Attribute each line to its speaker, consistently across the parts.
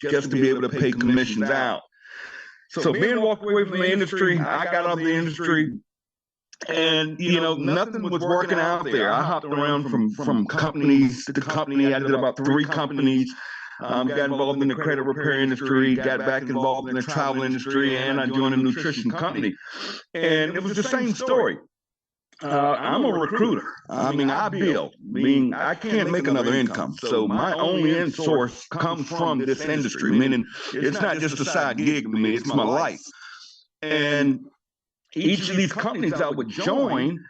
Speaker 1: just to be able to pay commissions out. So Ben walked away from the industry. I got out of the industry. And, you know, nothing was working out there. I hopped around from companies to company. I did about 3 companies. Got involved in the credit repair industry, got back involved in the travel industry, and I joined a nutrition company. And it was the same story. I'm a recruiter. I mean, I build. I mean, I can't make another income. So my only end source comes from this industry, meaning it's not just a side gig to me, it's my life. And each of these companies I would join,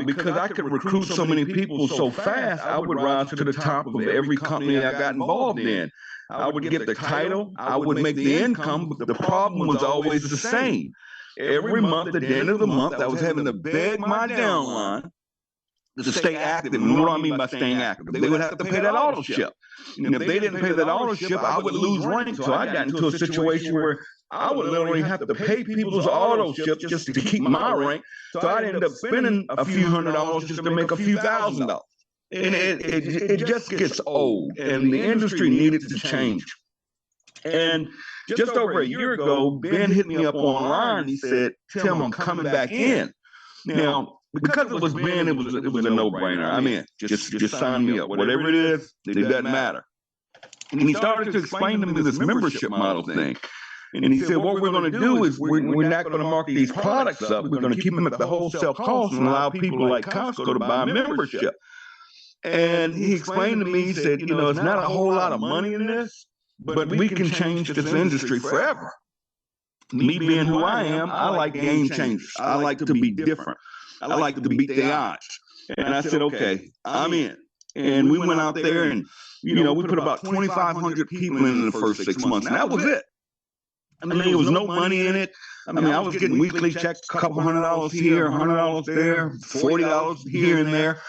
Speaker 1: because I could recruit so many people so fast, I would rise to the top of every company I got involved in. I would get the title, I would make the income, but the problem was always the same. Every month, at the end of the month, I was having to beg my downline to stay active. And what do I mean by staying active? They would have to pay that auto ship. And if they didn't pay that auto ship, I would lose rank. So I got into a situation where I would literally have to pay people's auto ships just to keep my rank. So I'd end up spending a few $100s just to make a few $1,000s. And it just gets old. And the industry needed to change. And just over a year ago, Ben hit me up online. He said, "Tim, I'm coming back in." Now, because it was Ben, it was a no-brainer. I'm in. Just sign me up. Whatever it is, it doesn't matter. And he started to explain to me this membership model thing. And he said, what we're going to do is we're not going to market these products up. We're going to keep them at the wholesale cost and allow people like Costco to buy membership. And he explained to me, he said, you know, it's not a whole lot of money in this, but we can change this industry forever. Me being who I am, I like game changers. I like to be different. I like to beat the odds. And I said, okay, I'm in. And we went out there and, you know, we put about 2,500 people in the first 6 months. And that was it. I mean, there was no money in it. I mean, I was getting weekly checks, a couple $100 here, $100 there, $40 here and there,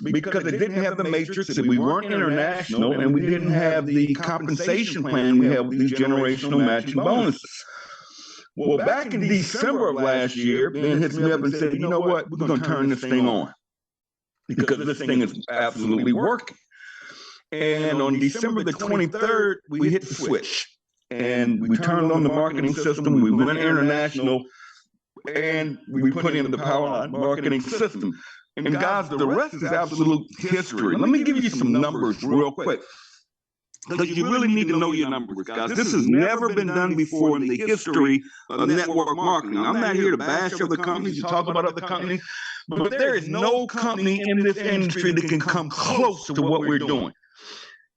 Speaker 1: because it didn't have the matrix, and we weren't international, and we didn't have the compensation plan we have with these generational matching bonuses. Well, back in December of last year, Ben hits me up and said, you know what, we're going to turn this thing on because this thing is absolutely working. And on December the 23rd, we hit the switch. And we turned on the marketing system. We went international, and we put in the Powerline marketing system. And guys, the rest is absolute history. Let me give you some numbers real quick, because you really need to know your numbers, guys. This has never been done before in the history of network marketing. I'm not here to bash other companies, to talk about other companies, but there is no company in this industry that can come close to what we're doing.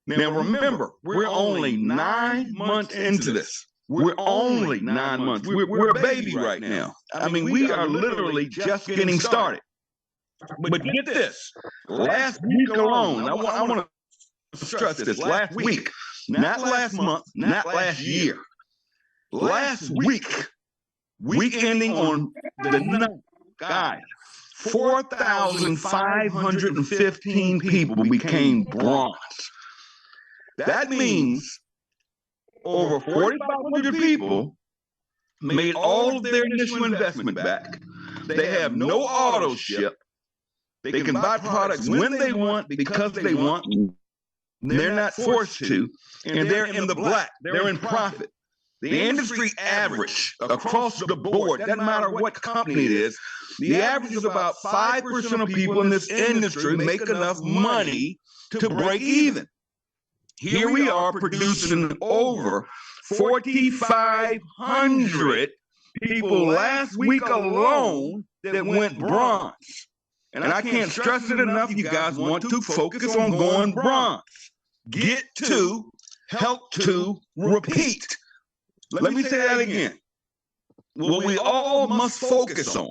Speaker 1: Now, remember, we're only 9 months into this. We're only 9 months. We're a baby right now. I mean, we are literally just getting started. But get this, last week alone, I want to stress this, last week, not last month, not last year, last week ending on the 9th, guys, 4,515 people became bronze. That means over 4,500 people made all of their initial investment back. They have no auto ship. They can buy products when they want, because they want. They're not forced to, and they're in the black. They're in profit. The industry average across the board, doesn't matter what company it is, the average is about 5% of people in this industry make enough money to break even. Here we are producing over 4,500 people last week alone that went bronze. And I can't stress it enough. You guys want to focus on going bronze. Get to, help to, repeat. Let me say that again. What we all must focus on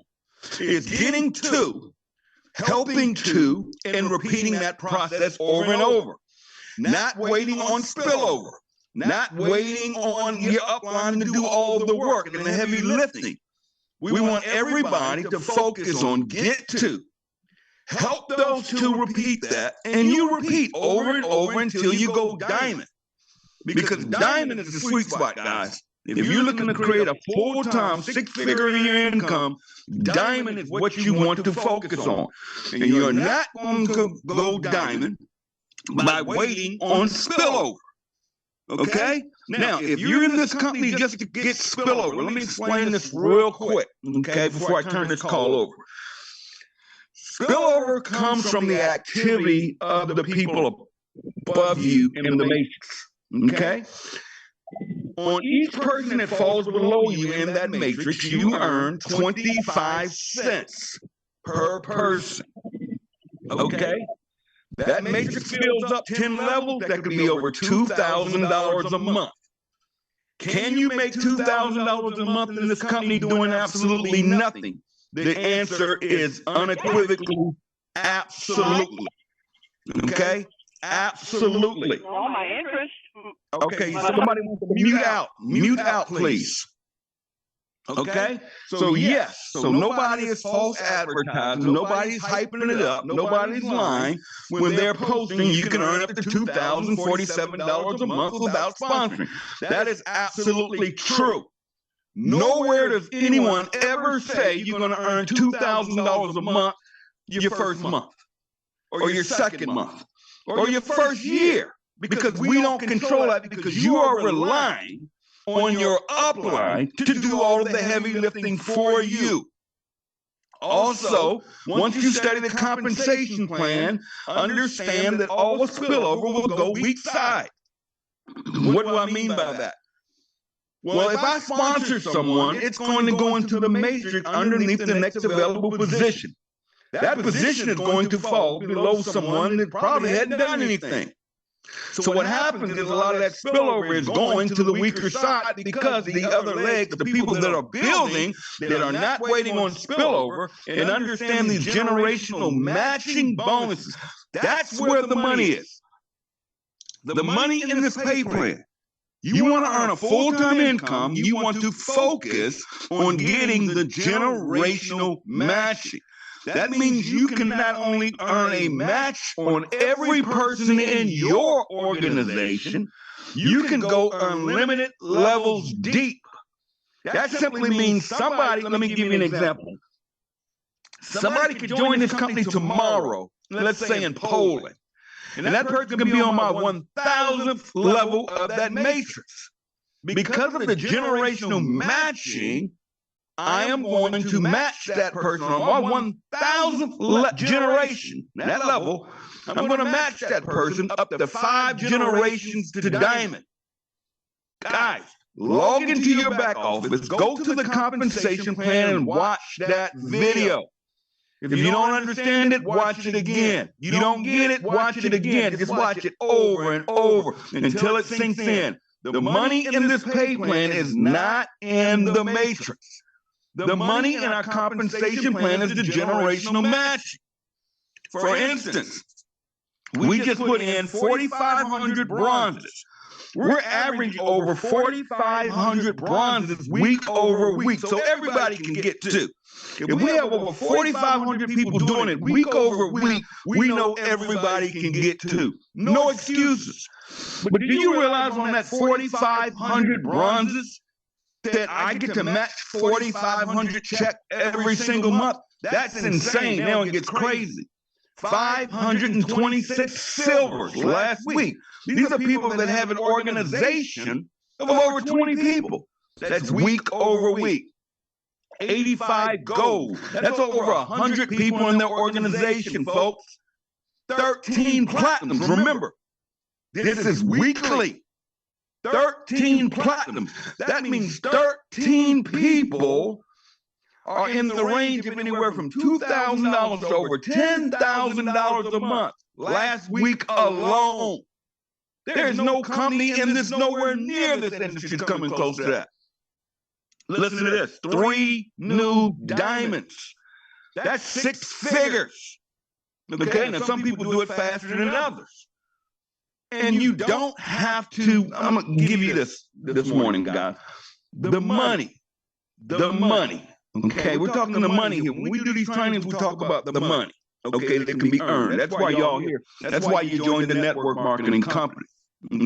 Speaker 1: is getting to, helping to, and repeating that process over and over. Not waiting on spillover, not waiting on your upline to do all the work and the heavy lifting. We want everybody to focus on get to, help those to repeat that, and you repeat over and over until you go diamond. Because diamond is the sweet spot, guys. If you're looking to create a full-time, six-figure-a-year income, diamond is what you want to focus on. And you're not going to go diamond by waiting on spillover. Okay? Now, if you're in this company just to get spillover, let me explain this real quick, okay, before I turn this call over. Spillover comes from the activity of the people above you in the matrix, okay? On each person that falls below you in that matrix, you earn 25 cents per person, okay? That matrix fills up 10 levels. That could be over $2,000 a month. Can you make $2,000 a month in this company doing absolutely nothing? The answer is unequivocally absolutely. Okay? Absolutely.
Speaker 2: All my interest.
Speaker 1: Okay, somebody wants to mute out. Mute out, please. Okay? So yes, so nobody is false advertising, nobody's hyping it up, nobody's lying. When they're posting, you can earn up to $2,047 a month without sponsoring. That is absolutely true. Nowhere does anyone ever say you're going to earn $2,000 a month your first month, or your second month, or your first year, because we don't control that, because you are relying on your upline to do all of the heavy lifting for you. Also, once you study the compensation plan, understand that all the spillover will go weak side. What do I mean by that? Well, if I sponsor someone, it's going to go into the matrix underneath the next available position. That position is going to fall below someone that probably hadn't done anything. So what happens is a lot of that spillover is going to the weaker side, because the other legs, the people that are building, that are not waiting on spillover and understand these generational matching bonuses, that's where the money is. The money in this pay plan. You want to earn a full-time income, you want to focus on getting the generational matching. That means you can not only earn a match on every person in your organization, you can go unlimited levels deep. That simply means somebody, let me give you an example. Somebody could join this company tomorrow, let's say in Poland, and that person can be on my 1,000th level of that matrix. Because of the generational matching, I am going to match that person on my 1,000th generation, that level. I'm going to match that person up to 5 generations to diamond. Guys, log into your back office, go to the compensation plan and watch that video. If you don't understand it, watch it again. You don't get it, watch it again. Just watch it over and over until it sinks in. The money in this pay plan is not in the matrix. The money in our compensation plan is the generational match. For instance, we just put in 4,500 bronzes. We're averaging over 4,500 bronzes week over week, so everybody can get to. If we have over 4,500 people doing it week over week, we know everybody can get to. No excuses. But do you realize on that 4,500 bronzes that I get to match 4,500 check every single month? That's insane. Now it gets crazy. 526 silvers last week. These are people that have an organization of over 20 people. That's week over week. 85 gold. That's over 100 people in their organization, folks. 13 platinums. Remember, this is weekly. 13 platinums. That means 13 people are in the range of anywhere from $2,000 to over $10,000 a month last week alone. There's no company in this, nowhere near this industry coming close to that. Listen to this, 3 new diamonds. That's 6 figures. Okay, now some people do it faster than others. And you don't have to, I'm gonna give you this morning, guys. The money. Okay, we're talking the money here. When we do these trainings, we talk about the money, okay, that can be earned. That's why y'all here. That's why you joined the network marketing company,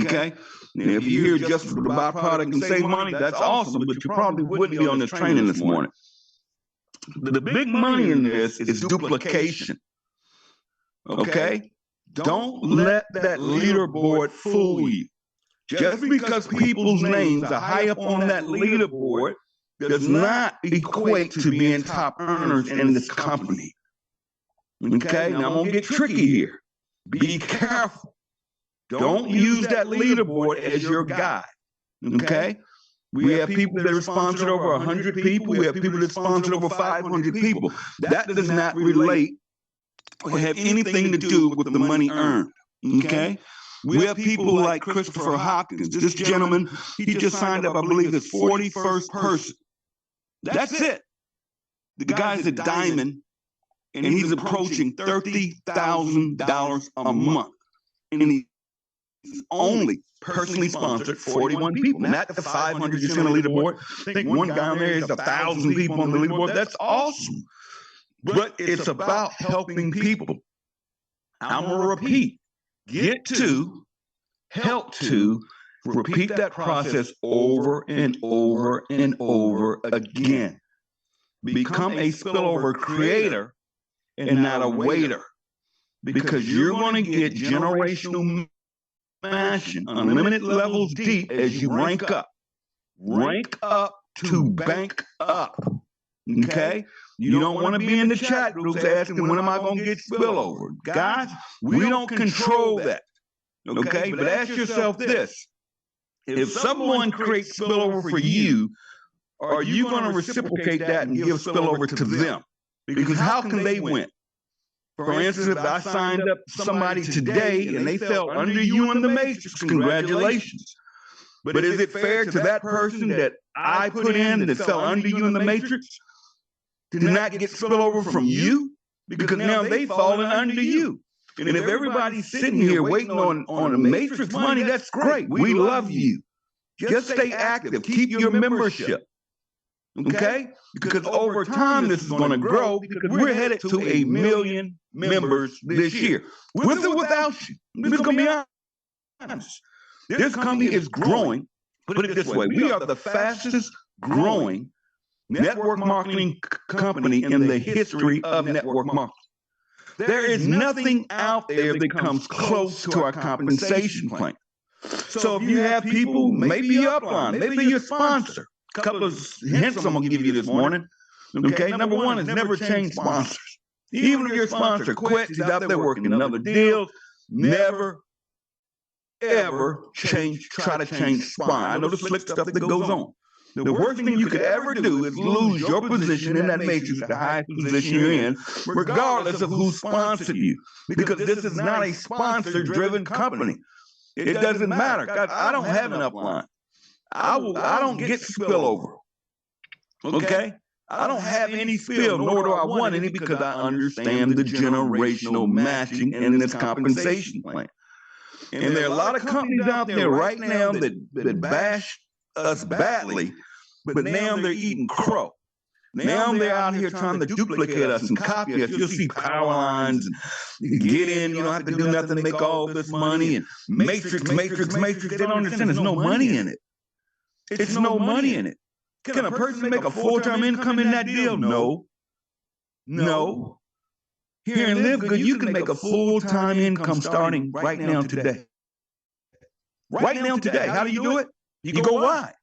Speaker 1: okay? And if you're here just for the byproduct and save money, that's awesome, but you probably wouldn't be on this training this morning. The big money in this is duplication, okay? Don't let that leaderboard fool you. Just because people's names are high up on that leaderboard does not equate to being top earners in this company. Okay, now I'm going to get tricky here. Be careful. Don't use that leaderboard as your guide. Okay? We have people that are sponsored over 100 people. We have people that sponsored over 500 people. That does not relate or have anything to do with the money earned. Okay? We have people like Christopher Hopkins. This gentleman, he just signed up, I believe, his 41st person. That's it. The guy's a diamond, and he's approaching $30,000 a month. And he's only personally sponsored 41 people, not the 500 you see on the leaderboard. I think one guy on there is 1,000 people on the leaderboard. That's awesome. But it's about helping people. I'm going to repeat. Get to, help to, repeat that process over and over and over again. Become a spillover creator and not a waiter, because you're going to get generational mashing, unlimited levels deep as you rank up. Rank up to bank up. Okay? You don't want to be in the chat groups asking, when am I going to get spillover? Guys, we don't control that. Okay? But ask yourself this. If someone creates spillover for you, are you going to reciprocate that and give spillover to them? Because how can they win? For instance, if I signed up somebody today and they fell under you in the matrix, congratulations. But is it fair to that person that I put in that fell under you in the matrix to not get spillover from you? Because now they've fallen under you. And if everybody's sitting here waiting on the matrix money, that's great. We love you. Just stay active. Keep your membership. Okay? Because over time, this is going to grow, because we're headed to 1 million members this year. With or without you. I'm just going to be honest. This company is growing. Put it this way. We are the fastest growing network marketing company in the history of network marketing. There is nothing out there that comes close to our compensation plan. So if you have people, maybe your upline, maybe your sponsor. A couple of hints I'm going to give you this morning. Okay, number one is never change sponsors. Even if your sponsor quits, he's out there working another deal, never, ever try to change sponsor. I know the slick stuff that goes on. The worst thing you could ever do is lose your position in that matrix, the highest position you're in, regardless of who sponsored you. Because this is not a sponsor-driven company. It doesn't matter. God, I don't have an upline. I don't get spillover. Okay? I don't have any spill, nor do I want any, because I understand the generational matching in this compensation plan. And there are a lot of companies out there right now that bash us badly, but now they're eating crow. Now they're out here trying to duplicate us and copy us. You'll see power lines and get in, you don't have to do nothing to make all this money, and matrix. They don't understand there's no money in it. It's no money in it. Can a person make a full-time income in that deal? No. Here in LiveGood, you can make a full-time income starting right now today. Right now today. How do you do it? You go wide.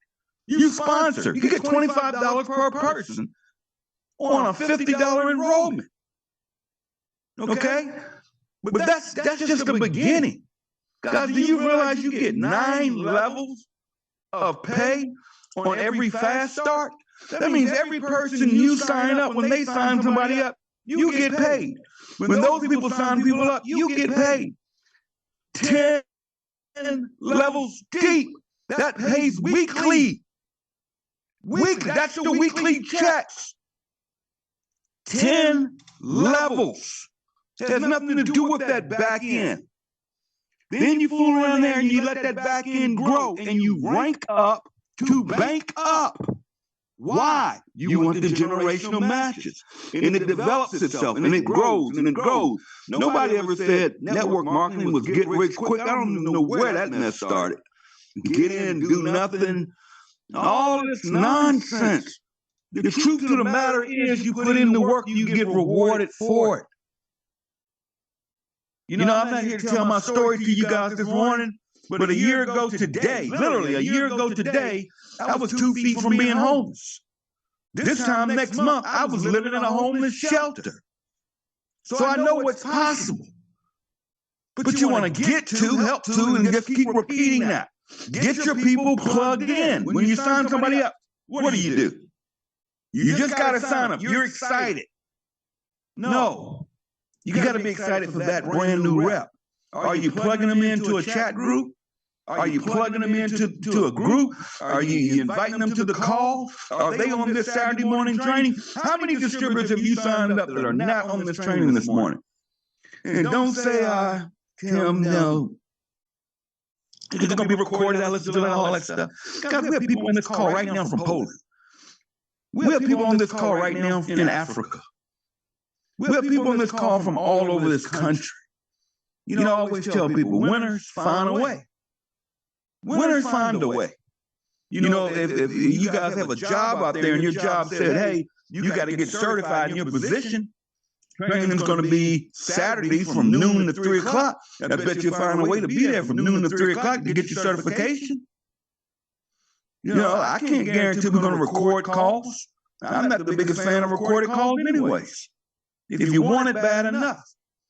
Speaker 1: You sponsor. You get $25 per person on a $50 enrollment. Okay? But that's just the beginning. Guys, do you realize you get 9 levels of pay on every fast start? That means every person you sign up, when they sign somebody up, you get paid. When those people sign people up, you get paid. 10 levels deep. That pays weekly. That's the weekly checks. 10 levels. It has nothing to do with that back end. Then you fool around there and you let that back end grow, and you rank up to bank up. Why? You want the generational matches. And it develops itself, and it grows, and it grows. Nobody ever said network marketing was get rich quick. I don't even know where that mess started. Get in, do nothing, all this nonsense. The truth of the matter is, you put in the work, you get rewarded for it. You know, I'm not here to tell my story to you guys this morning. But a year ago today, literally a year ago today, I was 2 feet from being homeless. This time next month, I was living in a homeless shelter. So I know what's possible. But you want to get to, help to, and just keep repeating that. Get your people plugged in. When you sign somebody up, what do? You just got to sign up. You're excited. No. You got to be excited for that brand new rep. Are you plugging them into a chat group? Are you plugging them into a group? Are you inviting them to the call? Are they on this Saturday morning training? How many distributors have you signed up that are not on this training this morning? And don't say, Tim, no. It's going to be recorded. I listen to all that stuff. Guys, we have people on this call right now from Poland. We have people on this call right now in Africa. We have people on this call from all over this country. You know, I always tell people, winners find a way. Winners find a way. You know, if you guys have a job out there and your job said, hey, you got to get certified in your position, training's going to be Saturday from noon to 3 o'clock. I bet you'll find a way to be there from noon to 3 o'clock to get your certification. You know, I can't guarantee we're going to record calls. I'm not the biggest fan of recorded calls anyways. If you want it bad enough,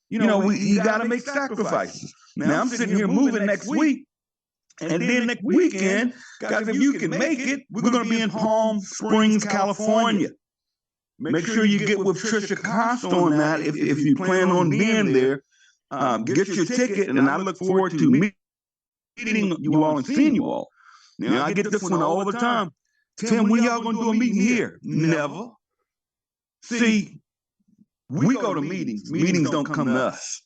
Speaker 1: you know, you got to make sacrifices. Now, I'm sitting here moving next week. And then next weekend, guys, if you can make it, we're going to be in Palm Springs, California. Make sure you get with Trisha Costa on that if you plan on being there. Get your ticket, and I look forward to meeting you all and seeing you all. Now, I get this one all the time. Tim, when y'all going to do a meeting here? Never. See, we go to meetings. Meetings don't come to us.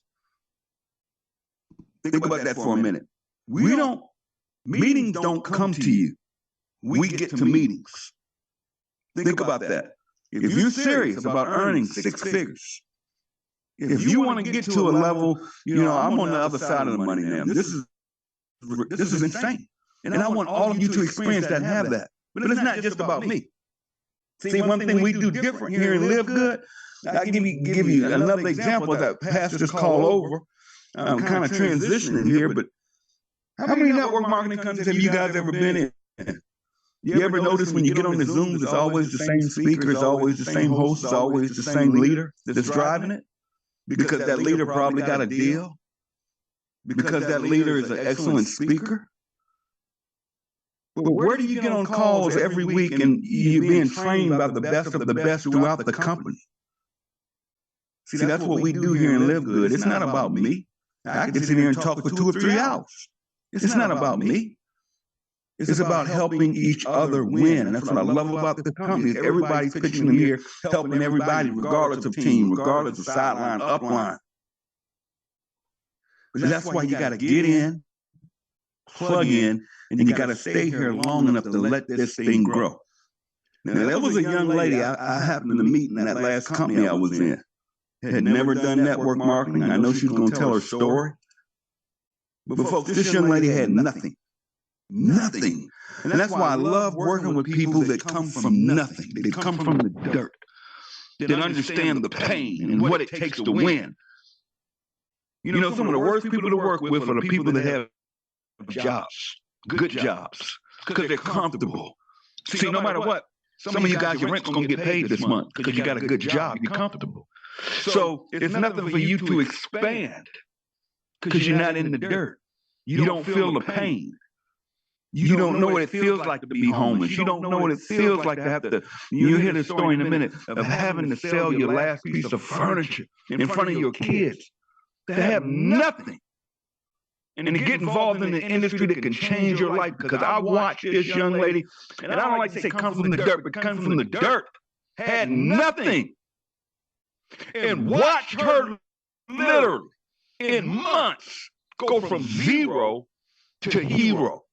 Speaker 1: Think about that for a minute. Meetings don't come to you. We get to meetings. Think about that. If you're serious about earning 6 figures, if you want to get to a level, you know, I'm on the other side of the money now. This is insane. And I want all of you to experience that and have that. But it's not just about me. See, one thing we do different here in LiveGood, I'll give you another example as I pass this call over. I'm kind of transitioning here, but how many network marketing companies have you guys ever been in? You ever notice when you get on the Zooms, it's always the same speaker, it's always the same host, it's always the same leader that's driving it? Because that leader probably got a deal? Because that leader is an excellent speaker? But where do you get on calls every week and you're being trained by the best of the best throughout the company? See, that's what we do here in LiveGood. It's not about me. I can sit here and talk for 2 or 3 hours. It's not about me. It's about helping each other win. And that's what I love about the company. Everybody's pitching in here, helping everybody, regardless of team, regardless of sideline, upline. But that's why you got to get in, plug in, and you got to stay here long enough to let this thing grow. Now, there was a young lady I happened to meet in that last company I was in. Had never done network marketing. I know she was going to tell her story. But folks, this young lady had nothing. Nothing. And that's why I love working with people that come from nothing. They come from the dirt. That understand the pain and what it takes to win. You know, some of the worst people to work with are the people that have jobs, good jobs, because they're comfortable. See, no matter what, some of you guys, your rent's going to get paid this month because you got a good job, you're comfortable. So it's nothing for you to expand because you're not in the dirt. You don't feel the pain. You don't know what it feels like to be homeless. You don't know what it feels like to have to, you'll hear this story in a minute, of having to sell your last piece of furniture in front of your kids, to have nothing. And to get involved in an industry that can change your life. Because I watched this young lady, and I don't like to say come from the dirt, but come from the dirt, had nothing. And watched her literally in months go from zero to hero.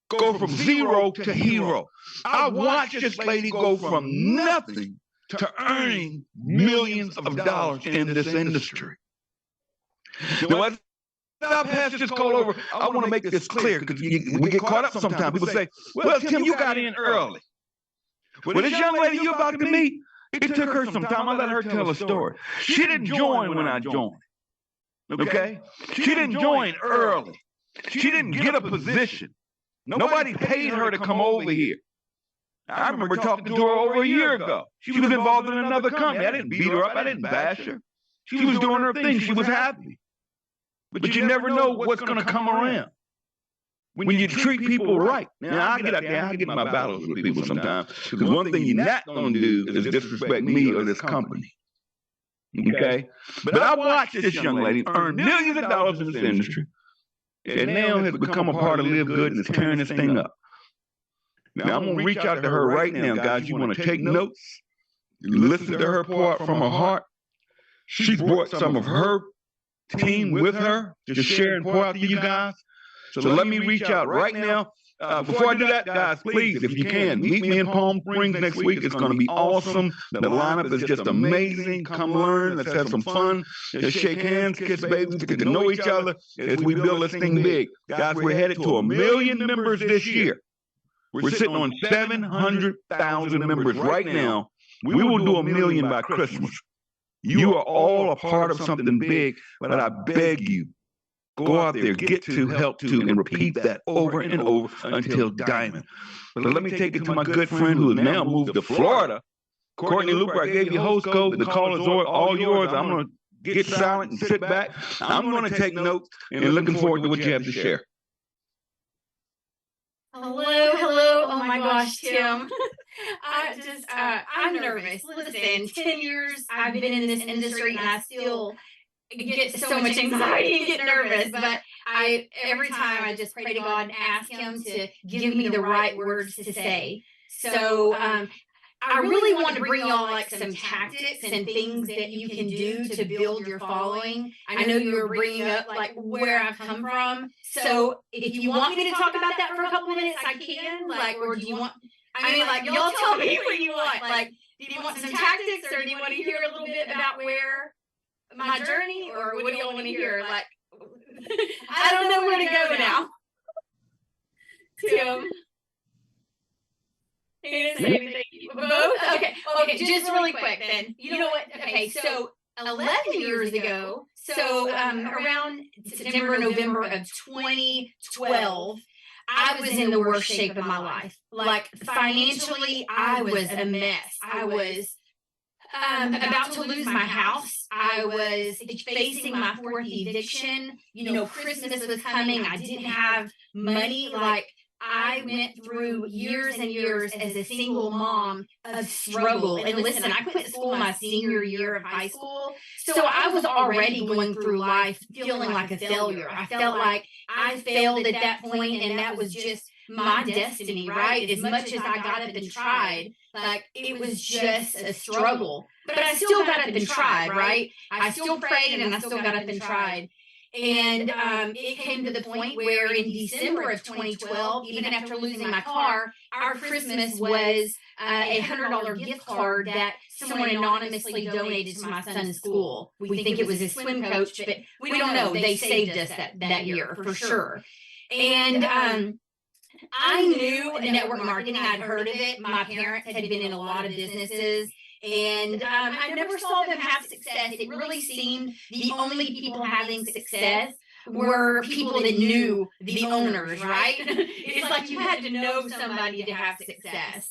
Speaker 1: Go from zero to hero. I watched this lady go from nothing to earning millions of dollars in this industry. Now, as I pass this call over, I want to make this clear because we get caught up sometimes. People say, well, Tim, you got in early. Well, this young lady you're about to meet, it took her some time. I let her tell a story. She didn't join when I joined. Okay? She didn't join early. She didn't get a position. Nobody paid her to come over here. I remember talking to her over a year ago. She was involved in another company. I didn't beat her up. I didn't bash her. She was doing her thing. She was happy. But you never know what's going to come around when you treat people right. Now, I get out there, I get in my battles with people sometimes, because one thing you're not going to do is disrespect me or this company. Okay? But I watched this young lady earn millions of dollars in this industry, and now has become a part of LiveGood and is tearing this thing up. Now, I'm going to reach out to her right now, guys. You want to take notes, listen to her pour out from her heart. She's brought some of her team with her to share and pour out to you guys. So let me reach out right now. Before I do that, guys, please, if you can, meet me in Palm Springs next week. It's going to be awesome. The lineup is just amazing. Come learn. Let's have some fun. Let's shake hands, kiss babies, get to know each other as we build this thing big. Guys, we're headed to 1 million members this year. We're sitting on 700,000 members right now. We will do 1 million by Christmas. You are all a part of something big, but I beg you, go out there, get to, help to, and repeat that over and over until diamond. But let me take it to my good friend who has now moved to Florida. Courtney Looper, I gave you host code. The call is all yours. I'm going to get silent and sit back. I'm going to take notes and looking forward to what you have to share.
Speaker 2: Hello. Oh my gosh, Tim. I'm nervous. Listen, 10 years I've been in this industry and I still get so much anxiety and get nervous, but every time I just pray to God and ask him to give me the right words to say. So I really want to bring y'all like some tactics and things that you can do to build your following. I know you were bringing up like where I've come from. So if you want me to talk about that for a couple minutes, I can. Like, or do you want? I mean, like, y'all tell me what you want. Like, do you want some tactics, or do you want to hear a little bit about where my journey, or what do y'all want to hear? Like, I don't know where to go now. Tim. He didn't say anything. Both? Okay, just really quick then. You know what? Okay, so 11 years ago, so around September, November of 2012, I was in the worst shape of my life. Like, financially, I was a mess. I was about to lose my house. I was facing my 4th eviction. You know, Christmas was coming. I didn't have money. Like, I went through years and years as a single mom of struggle. And listen, I quit school my senior year of high school. So I was already going through life feeling like a failure. I felt like I failed at that point, and that was just my destiny, right? As much as I got up and tried, like, it was just a struggle. But I still got up and tried, right? I still prayed and I still got up and tried. And it came to the point where in December of 2012, even after losing my car, our Christmas was a $100 gift card that someone anonymously donated to my son's school. We think it was his swim coach, but we don't know. They saved us that year for sure. And I knew network marketing. I'd heard of it. My parents had been in a lot of businesses. And I never saw them have success. It really seemed the only people having success were people that knew the owners, right? It's like you had to know somebody to have success.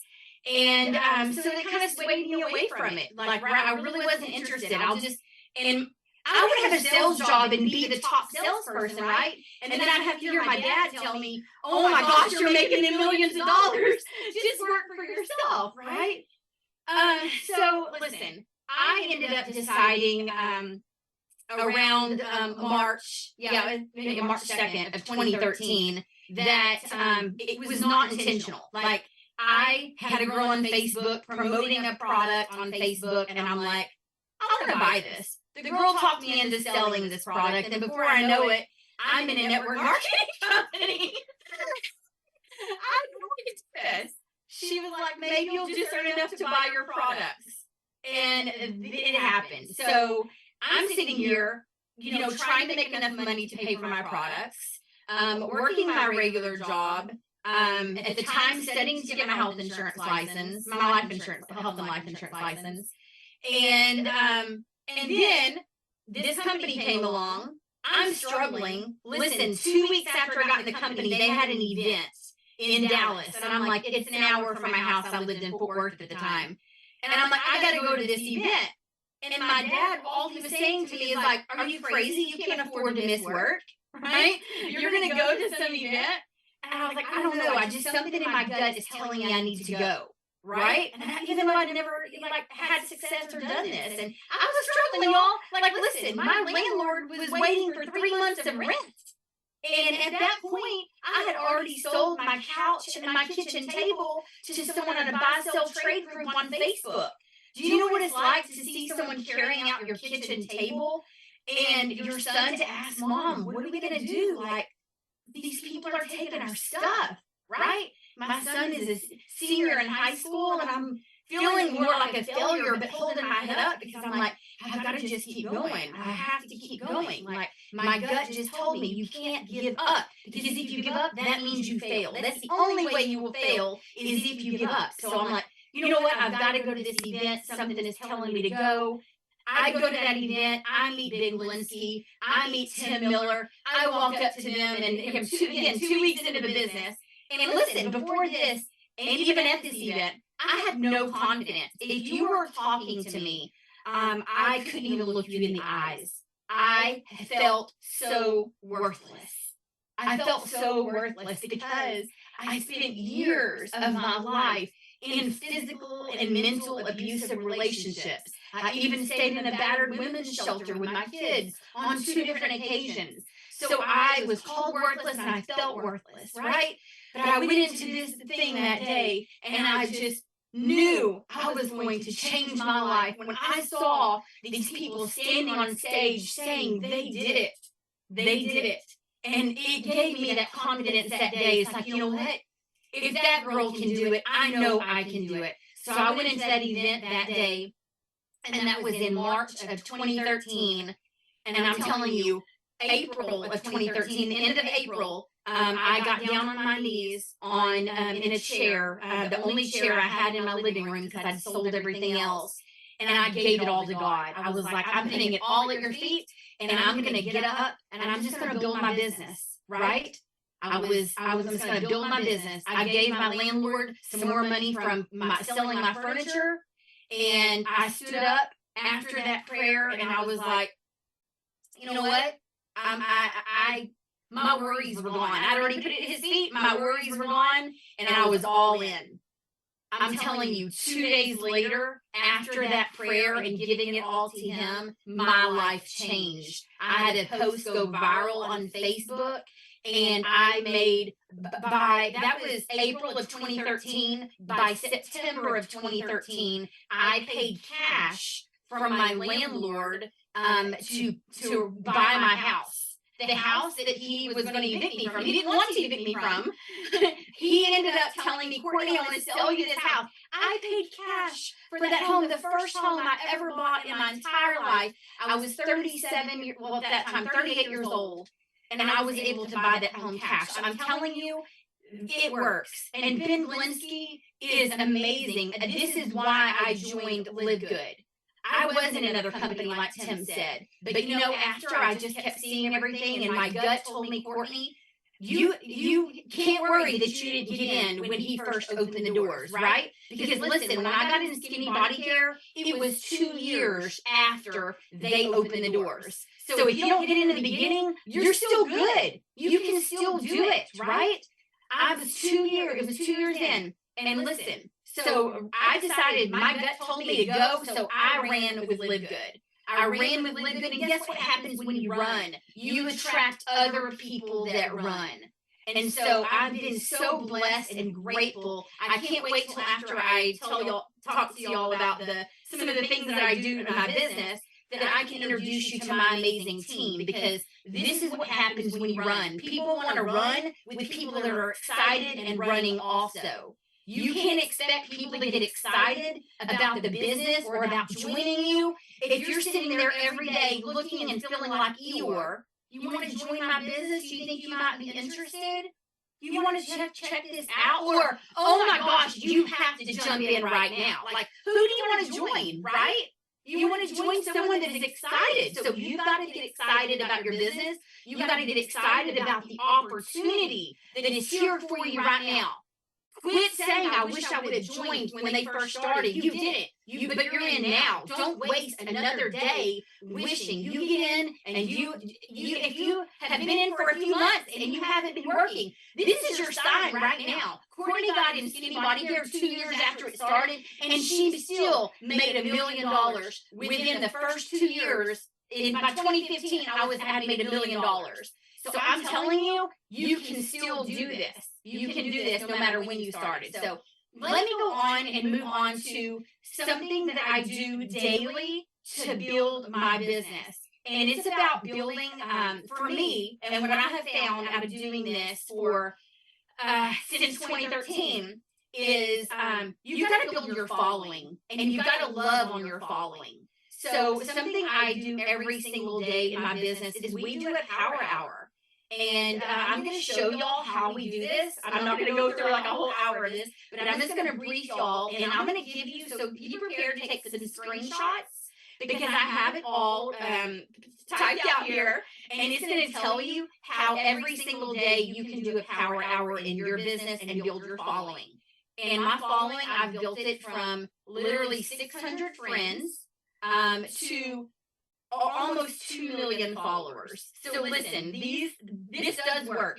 Speaker 2: And so that kind of swayed me away from it. Like, I really wasn't interested. And I would have a sales job and be the top salesperson, right? And then I'd have to hear my dad tell me, oh my gosh, you're making them millions of dollars. Just work for yourself, right? So listen, I ended up deciding around March 2nd of 2013 that it was not intentional. Like, I had a girl on Facebook promoting a product on Facebook, and I'm like, I'm gonna buy this. The girl talked me into selling this product, and before I know it, I'm in a network marketing company. I wanted this. She was like, maybe you'll just earn enough to buy your products. And it happened. So I'm sitting here, you know, trying to make enough money to pay for my products, working my regular job, at the time studying to get my health insurance license, health and life insurance license. And then this company came along I'm struggling. Listen, 2 weeks after I got in the company, they had an event in Dallas. And I'm like, it's an hour from my house. I lived in Fort Worth at the time. And I'm like, I got to go to this event. And my dad, all he was saying to me is like, are you crazy? You can't afford to miss work, right? You're going to go to some event? And I was like, I don't know. I just, something in my gut is telling me I need to go. Right? And even though I'd never like had success or done this, and I was struggling, y'all. Like, listen, my landlord was waiting for 3 months of rent. And at that point, I had already sold my couch and my kitchen table to someone on a buy-sell trade group on Facebook. Do you know what it's like to see someone carrying out your kitchen table and your son to ask, Mom, what are we going to do? Like, these people are taking our stuff, right? My son is a senior in high school, and I'm feeling more like a failure, but holding my head up because I'm like, I've got to just keep going. I have to keep going. Like, my gut just told me you can't give up, because if you give up, that means you fail. That's the only way you will fail, is if you give up. So I'm like, you know what? I've got to go to this event. Something is telling me to go. I go to that event. I meet Big Linsky. I meet Tim Miller. I walk up to them, and again, 2 weeks into the business. And listen, before this, and even at this event, I had no confidence. If you were talking to me, I couldn't even look you in the eyes. I felt so worthless. I felt so worthless because I spent years of my life in physical and mental abusive relationships. I even stayed in a battered women's shelter with my kids on 2 different occasions. So I was called worthless, and I felt worthless, right? But I went into this thing that day, and I just knew I was going to change my life when I saw these people standing on stage saying they did it. They did it. And it gave me that confidence that day. It's like, you know what? If that girl can do it, I know I can do it. So I went into that event that day, and that was in March of 2013. And I'm telling you, April of 2013, the end of April, I got down on my knees on in a chair, the only chair I had in my living room because I'd sold everything else, and I gave it all to God. I was like, I'm putting it all at your feet, and I'm going to get up, and I'm just going to build my business, right? I was just going to build my business. I gave my landlord some more money from selling my furniture, and I stood up after that prayer, and I was like, you know what? My worries were gone. I'd already put it at his feet. My worries were gone, and I was all in. I'm telling you, 2 days later, after that prayer and giving it all to him, my life changed. I had a post go viral on Facebook, and I made, that was April of 2013. By September of 2013, I paid cash from my landlord to buy my house. The house that he was going to evict me from. He didn't want to evict me from. He ended up telling me, Courtney, I want to sell you this house. I paid cash for that home, the first home I ever bought in my entire life. I was 37, well, at that time, 38 years old, and I was able to buy that home cash. I'm telling you, it works. And Ben Linsky is amazing. This is why I joined LiveGood. I was in another company, like Tim said. But you know, after I just kept seeing everything, and my gut told me, Courtney, you can't worry that you didn't get in when he first opened the doors, right? Because listen, when I got in Skinny Body Care, it was 2 years after they opened the doors. So if you don't get in the beginning, you're still good. You can still do it, right? It was 2 years in. And listen, so I decided, my gut told me to go, so I ran with LiveGood. I ran with LiveGood, and guess what happens when you run? You attract other people that run. And so I've been so blessed and grateful. I can't wait till after I talk to y'all about some of the things that I do in my business, that I can introduce you to my amazing team, because this is what happens when you run. People want to run with people that are excited and running also. You can't expect people to get excited about the business or about joining you if you're sitting there every day looking and feeling like Eeyore. You want to join my business? You think you might be interested? You want to check this out? Or, oh my gosh, you have to jump in right now. Like, who do you want to join, right? You want to join someone that is excited. So you've got to get excited about your business. You've got to get excited about the opportunity that is here for you right now. Quit saying, I wish I would have joined when they first started. You didn't. But you're in now. Don't waste another day wishing. You get in, and if you have been in for a few months and you haven't been working, this is your sign right now. Courtney got in Skinny Body here 2 years after it started, and she still made $1 million within the first 2 years. By 2015, I had made $1 million. So I'm telling you, you can still do this. You can do this no matter when you started. So let me go on and move on to something that I do daily to build my business. And it's about building, for me, and what I have found out of doing this for since 2013 is you've got to build your following, and you've got to love on your following. So something I do every single day in my business is we do a power hour. And I'm going to show y'all how we do this. I'm not going to go through like a whole hour of this, but I'm just going to brief y'all, and I'm going to give you, so be prepared to take some screenshots, because I have it all typed out here, and it's going to tell you how every single day you can do a power hour in your business and build your following. And my following, I've built it from literally 600 friends to almost 2 million followers. So listen, this does work.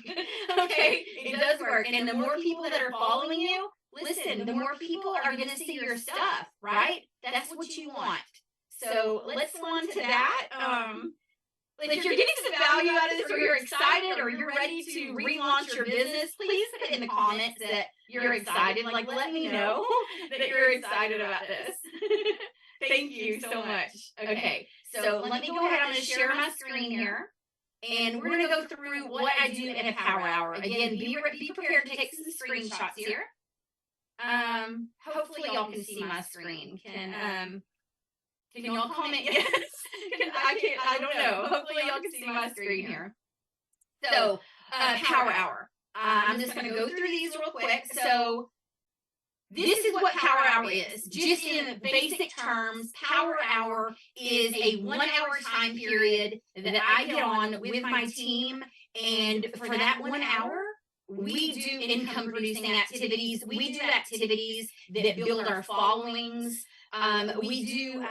Speaker 2: Okay, it does work. And the more people that are following you, listen, the more people are going to see your stuff, right? That's what you want. So let's go on to that. If you're getting some value out of this, or you're excited, or you're ready to relaunch your business, please put it in the comments that you're excited. Like, let me know that you're excited about this. Thank you so much. Okay, so let me go ahead. I'm going to share my screen here, and we're going to go through what I do in a power hour. Again, be prepared to take some screenshots here. Hopefully y'all can see my screen. Can y'all comment yes? I don't know. Hopefully y'all can see my screen here. So, power hour. I'm just going to go through these real quick. So, this is what power hour is. Just in basic terms, power hour is a 1 hour time period that I get on with my team. And for that 1 hour, we do income producing activities. We do activities that build our followings. We do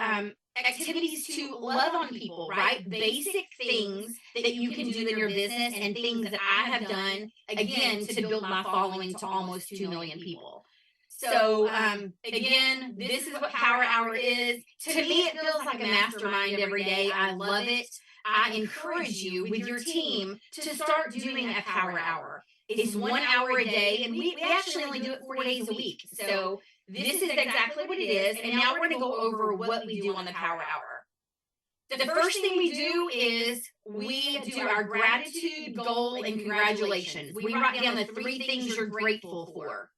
Speaker 2: activities to love on people, right? Basic things that you can do in your business, and things that I have done, again, to build my following to almost 2 million people. So, again, this is what power hour is. To me, it feels like a mastermind every day. I love it. I encourage you with your team to start doing a power hour. It's 1 hour a day, and we actually only do it 4 days a week. So this is exactly what it is. And now we're going to go over what we do on the power hour. The first thing we do is we do our gratitude, goal, and congratulations. We write down the 3 things you're grateful for.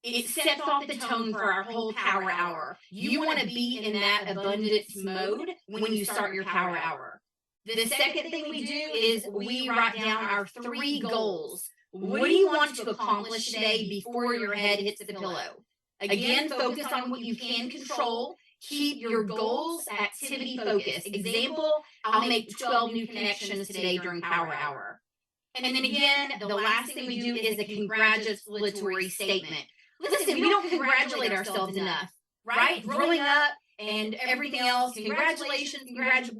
Speaker 2: It sets off the tone for our whole power hour. You want to be in that abundance mode when you start your power hour. The second thing we do is we write down our 3 goals. What do you want to accomplish today before your head hits the pillow? Again, focus on what you can control. Keep your goals activity focused. Example, I'll make 12 new connections today during power hour. And then again, the last thing we do is a congratulatory statement. Listen, we don't congratulate ourselves enough, right? Growing up and everything else, congratulations,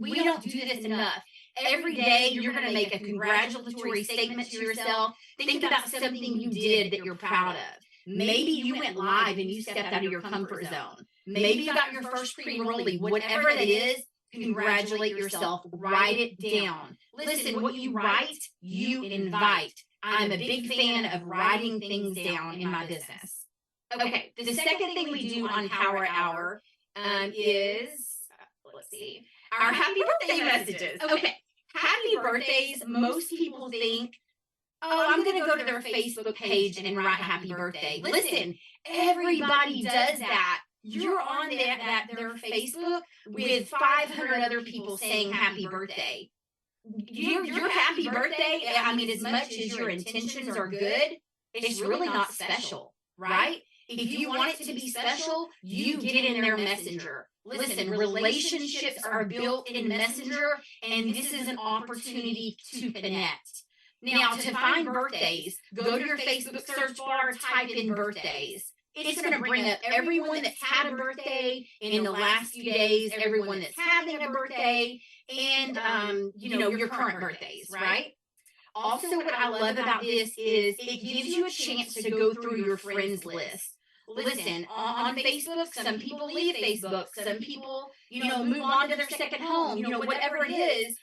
Speaker 2: we don't do this enough. Every day, you're going to make a congratulatory statement to yourself. Think about something you did that you're proud of. Maybe you went live and you stepped out of your comfort zone. Maybe you got your first pre-enrollee. Whatever that is, congratulate yourself. Write it down. Listen, what you write, you invite. I'm a big fan of writing things down in my business. Okay, the second thing we do on Power Hour is, let's see, our happy birthday messages. Okay, happy birthdays, most people think, oh, I'm going to go to their Facebook page and write happy birthday. Listen, everybody does that. You're on their Facebook with 500 other people saying happy birthday. Your happy birthday, I mean, as much as your intentions are good, it's really not special, right? If you want it to be special, you get in their messenger. Listen, relationships are built in Messenger, and this is an opportunity to connect. Now, to find birthdays, go to your Facebook search bar, type in birthdays. It's going to bring up everyone that's had a birthday in the last few days, everyone that's having a birthday, and, your current birthdays, right? Also, what I love about this is it gives you a chance to go through your friends list. Listen, on Facebook, some people leave Facebook, some people, move on to their second home, whatever it is,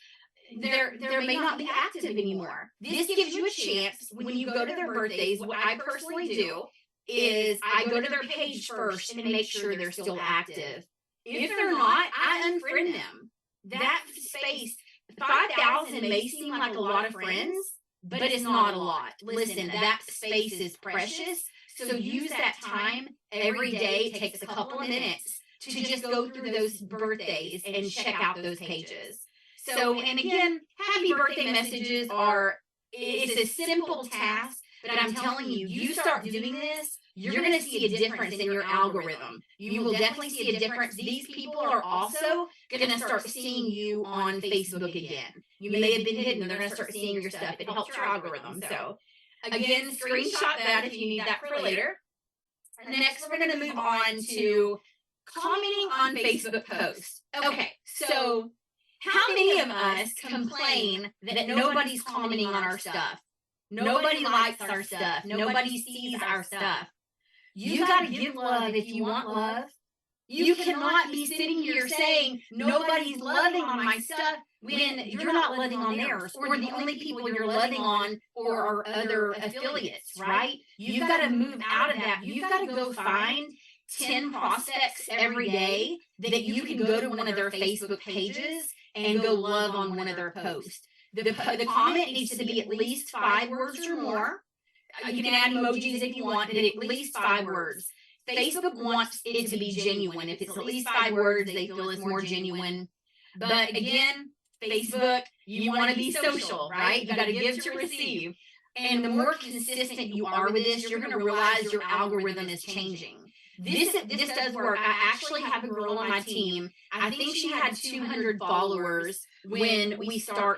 Speaker 2: they may not be active anymore. This gives you a chance when you go to their birthdays. What I personally do is I go to their page first and make sure they're still active. If they're not, I unfriend them. That space, 5,000 may seem like a lot of friends, but it's not a lot. Listen, that space is precious. So use that time every day. It takes a couple of minutes to just go through those birthdays and check out those pages. So, and again, happy birthday messages it's a simple task, but I'm telling you, you start doing this, you're going to see a difference in your algorithm. You will definitely see a difference. These people are also going to start seeing you on Facebook again. You may have been hidden, they're going to start seeing your stuff. It helps your algorithm. So again, screenshot that if you need that for later. Next, we're going to move on to commenting on Facebook posts. Okay, so how many of us complain that nobody's commenting on our stuff? Nobody likes our stuff. Nobody sees our stuff. You got to give love if you want love. You cannot be sitting here saying nobody's loving on my stuff when you're not loving on theirs, or the only people you're loving on are other affiliates, right? You've got to move out of that. You've got to go find 10 prospects every day that you can go to one of their Facebook pages and go love on one of their posts. The comment needs to be at least 5 words or more. You can add emojis if you want, but at least 5 words. Facebook wants it to be genuine. If it's at least 5 words, they feel it's more genuine. But again, Facebook, you want to be social, right? You got to give to receive. And the more consistent you are with this, you're going to realize your algorithm is changing. This does work. I actually have a girl on my team. I think she had 200 followers when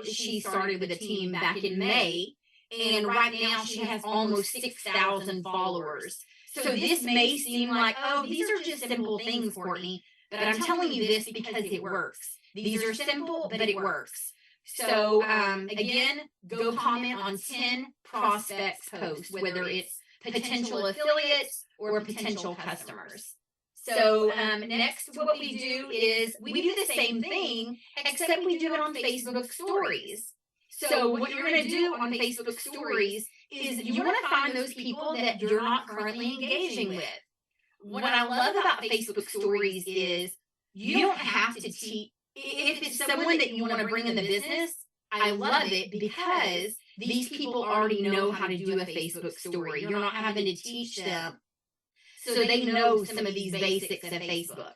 Speaker 2: she started with the team back in May. And right now she has almost 6,000 followers. So this may seem like, oh, these are just simple things, Courtney. But I'm telling you this because it works. These are simple, but it works. So again, go comment on 10 prospects posts, whether it's potential affiliates or potential customers. So next, what we do is we do the same thing, except we do it on Facebook stories. So what you're going to do on Facebook stories is you want to find those people that you're not currently engaging with. What I love about Facebook stories is you don't have to teach. If it's someone that you want to bring in the business, I love it because these people already know how to do a Facebook story. You're not having to teach them, so they know some of these basics of Facebook.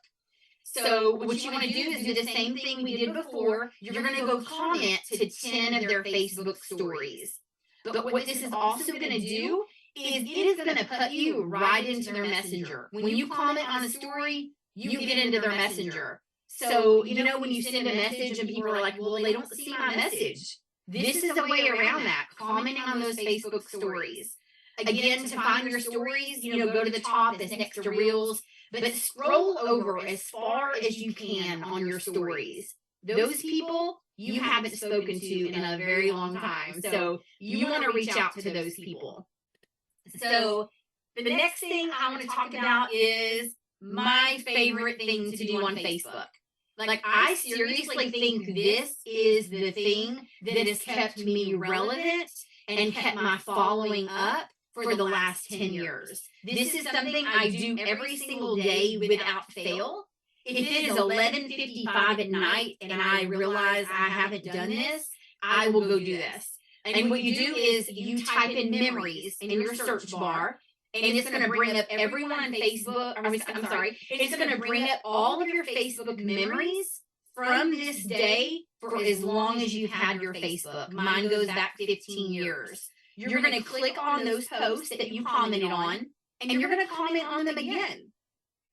Speaker 2: So what you want to do is do the same thing we did before. You're going to go comment to 10 of their Facebook stories. But what this is also going to do is it is going to put you right into their messenger. When you comment on a story, you get into their messenger. So, when you send a message and people are like, well, they don't see my message. This is a way around that, commenting on those Facebook stories. Again, to find your stories, go to the top, that's next to Reels, but scroll over as far as you can on your stories. Those people you haven't spoken to in a very long time, so you want to reach out to those people. So the next thing I want to talk about is my favorite thing to do on Facebook. Like, I seriously think this is the thing that has kept me relevant and kept my following up for the last 10 years. This is something I do every single day without fail. If it is 11:55 at night and I realize I haven't done this, I will go do this. And what you do is you type in memories in your search bar, and it's going to bring up everyone on Facebook. It's going to bring up all of your Facebook memories from this day for as long as you've had your Facebook. Mine goes back 15 years. You're going to click on those posts that you commented on. and you're going to comment on them again.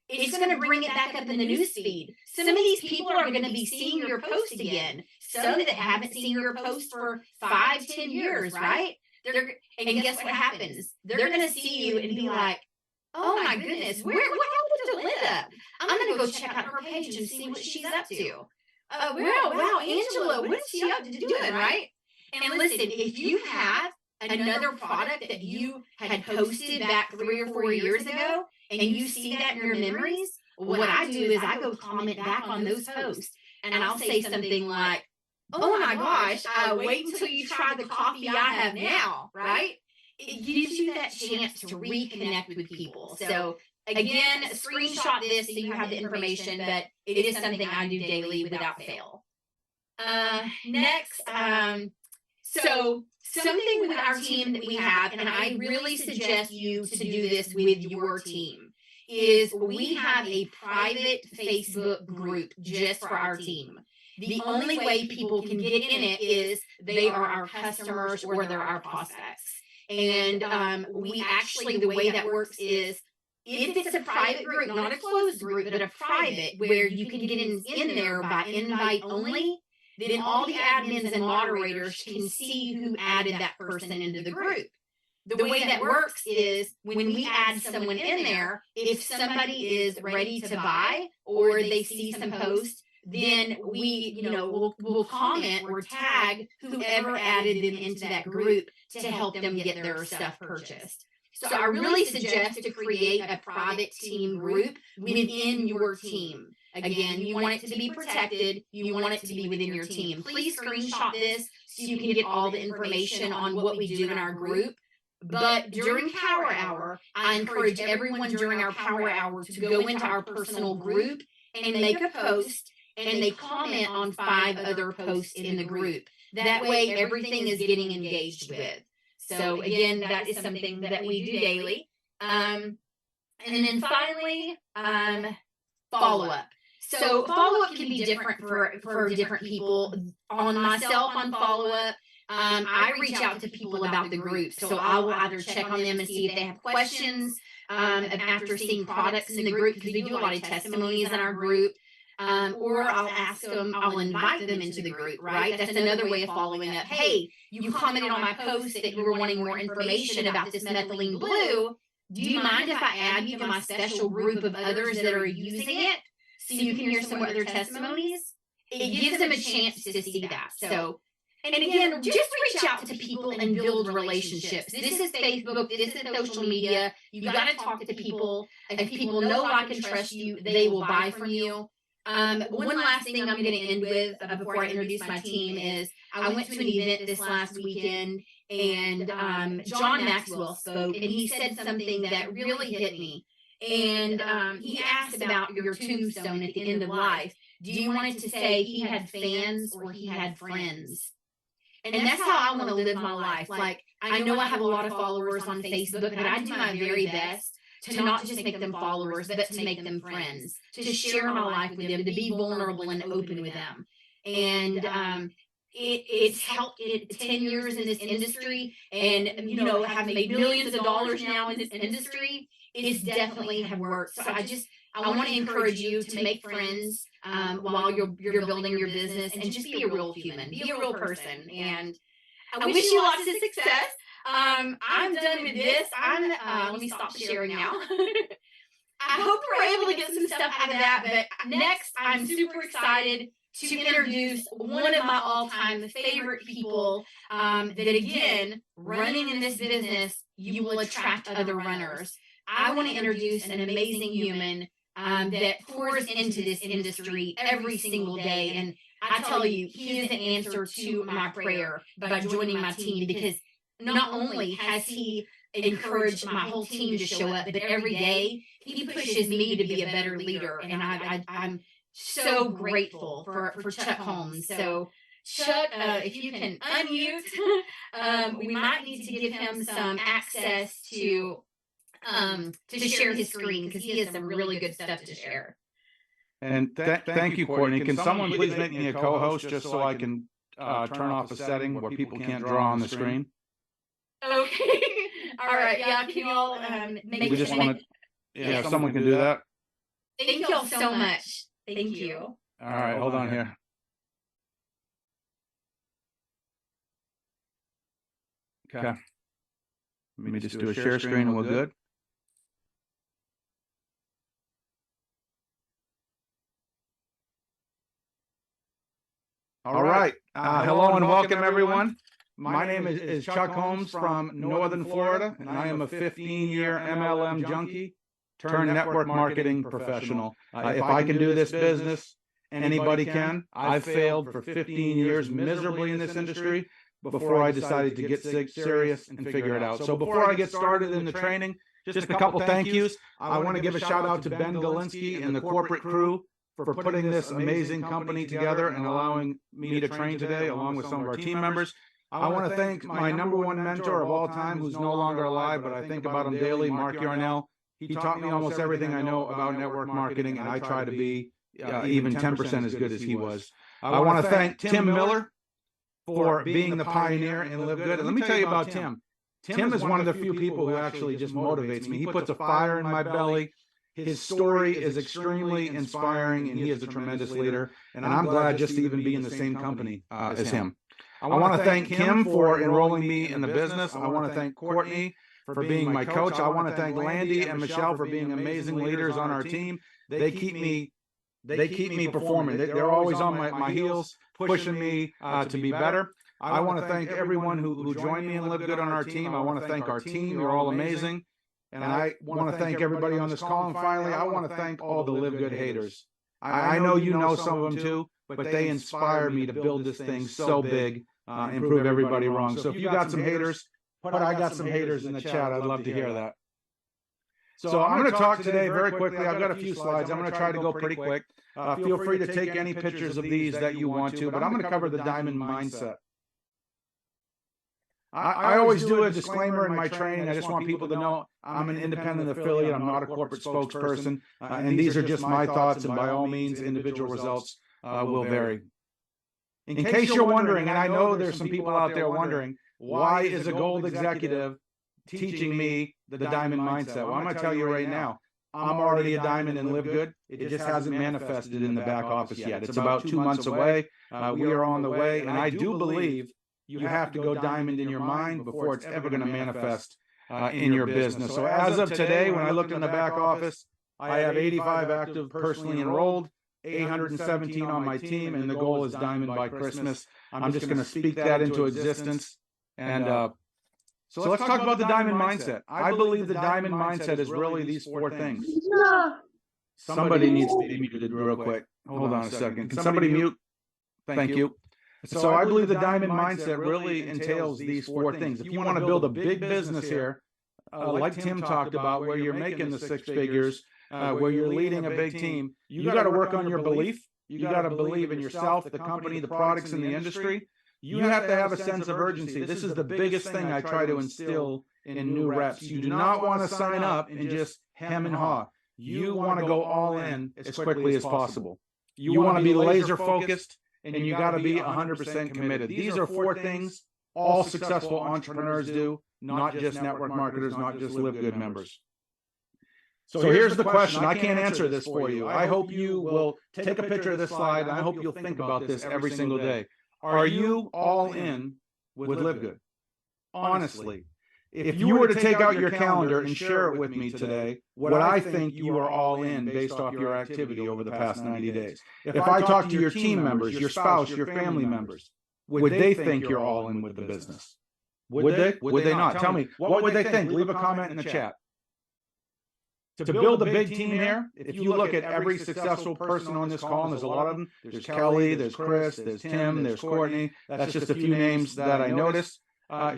Speaker 2: It's going to bring it back up in the news feed. Some of these people are going to be seeing your post again. Some that haven't seen your post for 5, 10 years, right? And guess what happens? They're going to see you and be like, oh my goodness, what happened to Linda? I'm going to go check out her page and see what she's up to. Wow, Angela, what is she up to doing, right? And listen, if you have another product that you had posted back 3 or 4 years ago, and you see that in your memories, what I do is I go comment back on those posts, and I'll say something like, oh my gosh, wait until you try the coffee I have now, right? It gives you that chance to reconnect with people. So again, screenshot this so you have the information, but it is something I do daily without fail. Next, so something with our team that we have, and I really suggest you to do this with your team, is we have a private Facebook group just for our team. The only way people can get in it is they are our customers or they're our prospects. And we actually, the way that works is, if it's a private group, not a closed group, but a private, where you can get in there by invite only, then all the admins and moderators can see who added that person into the group. The way that works is, when we add someone in there, if somebody is ready to buy or they see some posts, then we'll comment or tag whoever added them into that group to help them get their stuff purchased. So I really suggest to create a private team group within your team. Again, you want it to be protected. You want it to be within your team. Please screenshot this so you can get all the information on what we do in our group. But during Power Hour, I encourage everyone during our Power Hour to go into our personal group and make a post, and they comment on 5 other posts in the group. That way, everything is getting engaged with. So again, that is something that we do daily. And then finally, follow-up. So follow-up can be different for different people. On myself, on follow-up, I reach out to people about the group. So I will either check on them and see if they have questions after seeing products in the group, because we do a lot of testimonies in our group. Or I'll ask them, I'll invite them into the group, right? That's another way of following up. Hey, you commented on my post that you were wanting more information about this methylene blue. Do you mind if I add you to my special group of others that are using it, so you can hear some other testimonies? It gives them a chance to see that. So, and again, just reach out to people and build relationships. This is Facebook. This is social media. You got to talk to people. If people know, like, and trust you, they will buy from you. One last thing I'm going to end with before I introduce my team is, I went to an event this last weekend, and John Maxwell spoke, and he said something that really hit me. And he asked about your tombstone at the end of life. Do you want it to say he had fans or he had friends? And that's how I want to live my life. Like, I know I have a lot of followers on Facebook, but I do my very best to not just make them followers, but to make them friends, to share my life with them, to be vulnerable and open with them. And it's helped 10 years in this industry, and have made millions of dollars now in this industry. It's definitely have worked. So I want to encourage you to make friends while you're building your business, and just be a real human, be a real person. And I wish you lots of success. I'm done with this. Let me stop sharing now. I hope we're able to get some stuff out of that. But next, I'm super excited to introduce one of my all-time favorite people. That again, running in this business, you will attract other runners. I want to introduce an amazing human that pours into this industry every single day. And I tell you, he is an answer to my prayer by joining my team, because not only has he encouraged my whole team to show up, but every day he pushes me to be a better leader. And I'm so grateful for Chuck Holmes. So Chuck, if you can unmute, we might need to give him some access to share his screen, because he has some really good stuff to share.
Speaker 1: And thank you, Courtney. Can someone please make me a co-host, just so I can turn off a setting where people can't draw on the screen?
Speaker 2: Okay. All right, yeah, can you all make
Speaker 3: We just want to, yeah, if someone can do that.
Speaker 2: Thank you all so much. Thank you.
Speaker 3: All right, hold on here. Okay. Let me just do a share screen and we're good. All right. Hello and welcome, everyone. My name is Chuck Holmes from Northern Florida, and I am a 15-year MLM junkie turned network marketing professional. If I can do this business, anybody can. I've failed for 15 years miserably in this industry before I decided to get serious and figure it out. So before I get started in the training, just a couple thank yous. I want to give a shout out to Ben Galinsky and the corporate crew for putting this amazing company together and allowing me to train today along with some of our team members. I want to thank my #1 mentor of all time, who's no longer alive, but I think about him daily, Mark Yarnell. He taught me almost everything I know about network marketing, and I try to be even 10% as good as he was. I want to thank Tim Miller for being the pioneer in LiveGood. And let me tell you about Tim. Tim is one of the few people who actually just motivates me. He puts a fire in my belly. His story is extremely inspiring, and he is a tremendous leader. And I'm glad just to even be in the same company as him. I want to thank Kim for enrolling me in the business. I want to thank Courtney for being my coach. I want to thank Landy and Michelle for being amazing leaders on our team. They keep me performing. They're always on my heels, pushing me to be better. I want to thank everyone who joined me and LiveGood on our team. I want to thank our team. You're all amazing. And I want to thank everybody on this call. And finally, I want to thank all the LiveGood haters. I know you know some of them too, but they inspire me to build this thing so big and prove everybody wrong. So if you got some haters, put I got some haters in the chat. I'd love to hear that. So I'm going to talk today very quickly. I've got a few slides. I'm going to try to go pretty quick. Feel free to take any pictures of these that you want to, but I'm going to cover the diamond mindset. I always do a disclaimer in my training. I just want people to know I'm an independent affiliate. I'm not a corporate spokesperson. And these are just my thoughts, and by all means, individual results will vary. In case you're wondering, and I know there's some people out there wondering, why is a gold executive teaching me the diamond mindset? Well, I'm going to tell you right now, I'm already a diamond in LiveGood. It just hasn't manifested in the back office yet. It's about 2 months away. We are on the way, and I do believe you have to go diamond in your mind before it's ever going to manifest in your business. So as of today, when I looked in the back office, I have 85 active personally enrolled, 817 on my team, and the goal is diamond by Christmas. I'm just going to speak that into existence. And so let's talk about the diamond mindset. I believe the diamond mindset is really these 4 things. Somebody needs to be muted real quick. Hold on a second. Can somebody mute? Thank you. So I believe the diamond mindset really entails these 4 things. If you want to build a big business here, like Tim talked about, where you're making the 6 figures, where you're leading a big team, you got to work on your belief. You got to believe in yourself, the company, the products, and the industry. You have to have a sense of urgency. This is the biggest thing I try to instill in new reps. You do not want to sign up and just hem and haw. You want to go all in as quickly as possible. You want to be laser focused, and you got to be 100% committed. These are 4 things all successful entrepreneurs do, not just network marketers, not just LiveGood members. So here's the question. I can't answer this for you. I hope you will take a picture of this slide, and I hope you'll think about this every single day. Are you all in with LiveGood? Honestly, if you were to take out your calendar and share it with me today, what I think you are all in based off your activity over the past 90 days. If I talk to your team members, your spouse, your family members, would they think you're all in with the business? Would they? Would they not? Tell me, what would they think? Leave a comment in the chat. To build a big team here, if you look at every successful person on this call, and there's a lot of them, there's Kelly, there's Chris, there's Tim, there's Courtney. That's just a few names that I noticed.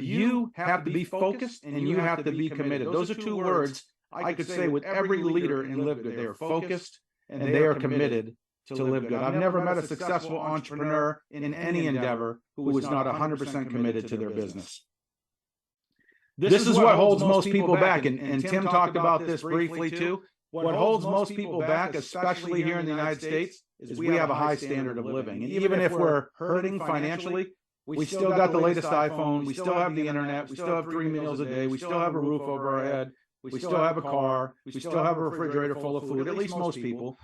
Speaker 3: You have to be focused and you have to be committed. Those are 2 words I could say with every leader in LiveGood. They are focused and they are committed to LiveGood. I've never met a successful entrepreneur in any endeavor who is not 100% committed to their business. This is what holds most people back, and Tim talked about this briefly too. What holds most people back, especially here in the United States, is we have a high standard of living. And even if we're hurting financially, We still got the latest iPhone. We still have the internet. We still have 3 meals a day. We still have a roof over our head. We still have a car. We still have a refrigerator full of food, at least most people.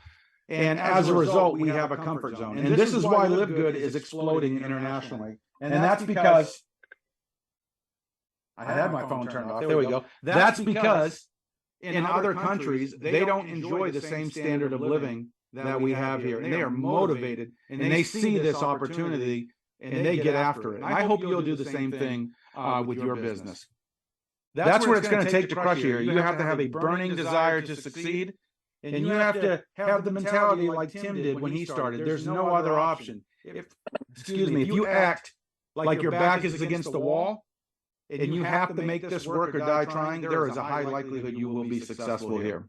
Speaker 3: And as a result, we have a comfort zone. And this is why LiveGood is exploding internationally. And that's because I had my phone turned off. There we go. That's because in other countries, they don't enjoy the same standard of living that we have here. And they are motivated and they see this opportunity and they get after it. And I hope you'll do the same thing with your business. That's where it's going to take to crush you. You have to have a burning desire to succeed. And you have to have the mentality like Tim did when he started. There's no other option. Excuse me, if you act like your back is against the wall and you have to make this work or die trying, there is a high likelihood you will be successful here.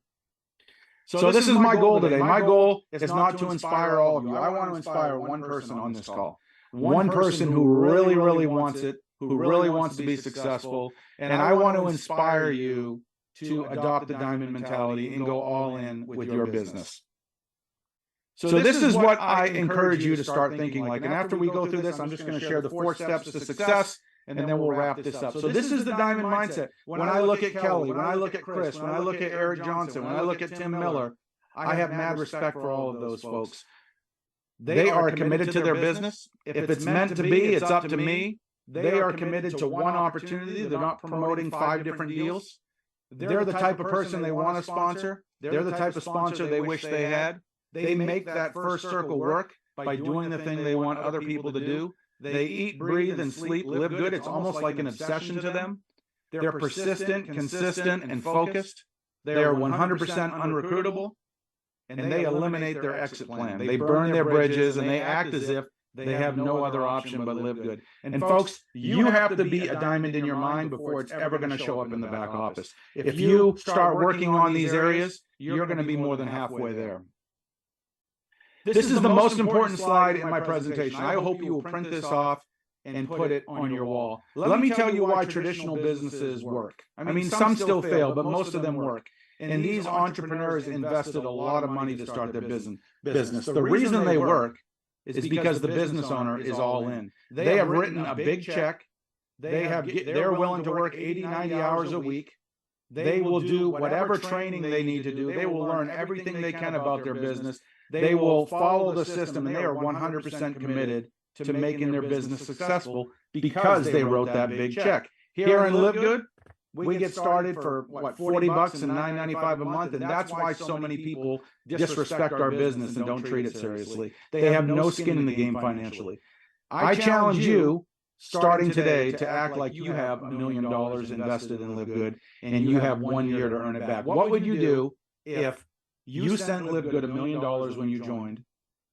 Speaker 3: So this is my goal today. My goal is not to inspire all of you. I want to inspire one person on this call. One person who really, really wants it, who really wants to be successful. And I want to inspire you to adopt the diamond mentality and go all in with your business. So this is what I encourage you to start thinking like. And after we go through this, I'm just going to share the 4 steps to success, and then we'll wrap this up. So this is the diamond mindset. When I look at Kelly, when I look at Chris, when I look at Eric Johnson, when I look at Tim Miller, I have mad respect for all of those folks. They are committed to their business. If it's meant to be, it's up to me. They are committed to one opportunity. They're not promoting 5 different deals. They're the type of person they want to sponsor. They're the type of sponsor they wish they had. They make that first circle work by doing the thing they want other people to do. They eat, breathe, and sleep, live good. It's almost like an obsession to them. They're persistent, consistent, and focused. They are 100% unrecruitable, and they eliminate their exit plan. They burn their bridges, and they act as if they have no other option but live good. And folks, you have to be a diamond in your mind before it's ever going to show up in the back office. If you start working on these areas, you're going to be more than halfway there. This is the most important slide in my presentation. I hope you will print this off and put it on your wall. Let me tell you why traditional businesses work. I mean, some still fail, but most of them work. And these entrepreneurs invested a lot of money to start their business. The reason they work is because the business owner is all in. They have written a big check. They're willing to work 80, 90 hours a week. They will do whatever training they need to do. They will learn everything they can about their business. They will follow the system, and they are 100% committed to making their business successful because they wrote that big check. Here in LiveGood, we get started for what, $40 and $9.95 a month, and that's why so many people disrespect our business and don't treat it seriously. They have no skin in the game financially. I challenge you, starting today, to act like you have $1 million invested in LiveGood and you have 1 year to earn it back. What would you do if you sent LiveGood $1 million when you joined?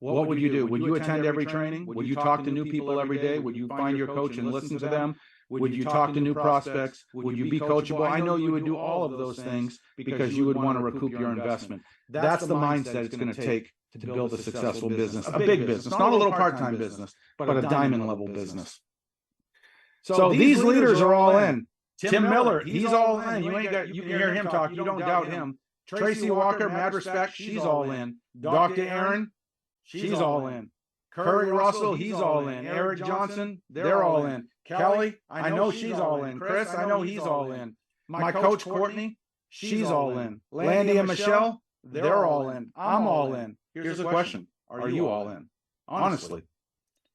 Speaker 3: What would you do? Would you attend every training? Would you talk to new people every day? Would you find your coach and listen to them? Would you talk to new prospects? Would you be coachable? I know you would do all of those things because you would want to recoup your investment. That's the mindset it's going to take to build a successful business, a big business, not a little part-time business, but a diamond level business. So these leaders are all in. Tim Miller, he's all in. You can hear him talk. You don't doubt him. Tracy Walker, mad respect, she's all in. Dr. Aaron, she's all in. Curry Russell, he's all in. Eric Johnson, they're all in. Kelly, I know she's all in. Chris, I know he's all in. My coach, Courtney, she's all in. Landy and Michelle, they're all in. I'm all in. Here's the question. Are you all in? Honestly.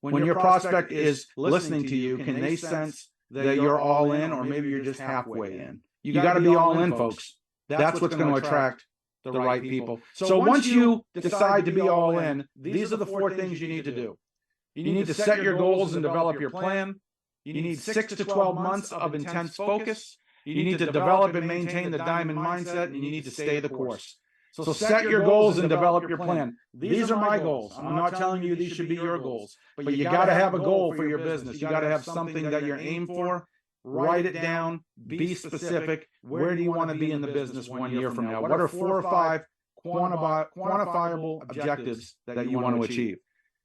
Speaker 3: When your prospect is listening to you, can they sense that you're all in, or maybe you're just halfway in? You got to be all in, folks. That's what's going to attract the right people. So once you decide to be all in, these are the 4 things you need to do. You need to set your goals and develop your plan. You need 6 to 12 months of intense focus. You need to develop and maintain the diamond mindset, and you need to stay the course. So set your goals and develop your plan. These are my goals. I'm not telling you these should be your goals, but you got to have a goal for your business. You got to have something that you're aimed for. Write it down. Be specific. Where do you want to be in the business 1 year from now? What are 4 or 5 quantifiable objectives that you want to achieve?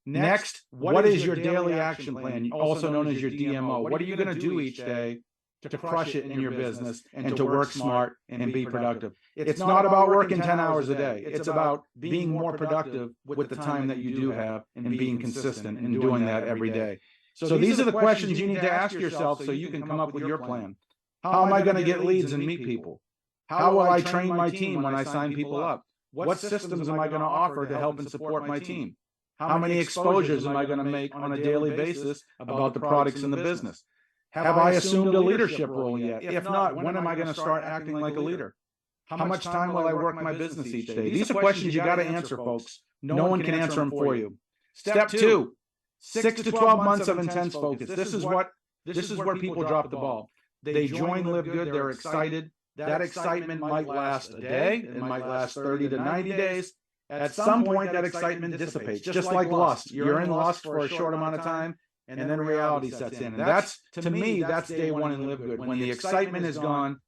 Speaker 3: Next, what is your daily action plan, also known as your DMO? What are you going to do each day to crush it in your business and to work smart and be productive? It's not about working 10 hours a day. It's about being more productive with the time that you do have and being consistent and doing that every day. So these are the questions you need to ask yourself so you can come up with your plan. How am I going to get leads and meet people? How will I train my team when I sign people up? What systems am I going to offer to help and support my team? How many exposures am I going to make on a daily basis about the products in the business? Have I assumed a leadership role yet? If not, when am I going to start acting like a leader? How much time will I work my business each day? These are questions you got to answer, folks. No one can answer them for you. Step 2, 6 to 12 months of intense focus. This is where people drop the ball. They join LiveGood, they're excited. That excitement might last a day, it might last 30 to 90 days. At some point, that excitement dissipates, just like lust. You're in lust for a short amount of time, and then reality sets in. And that's, to me, that's day one in LiveGood. When the excitement is gone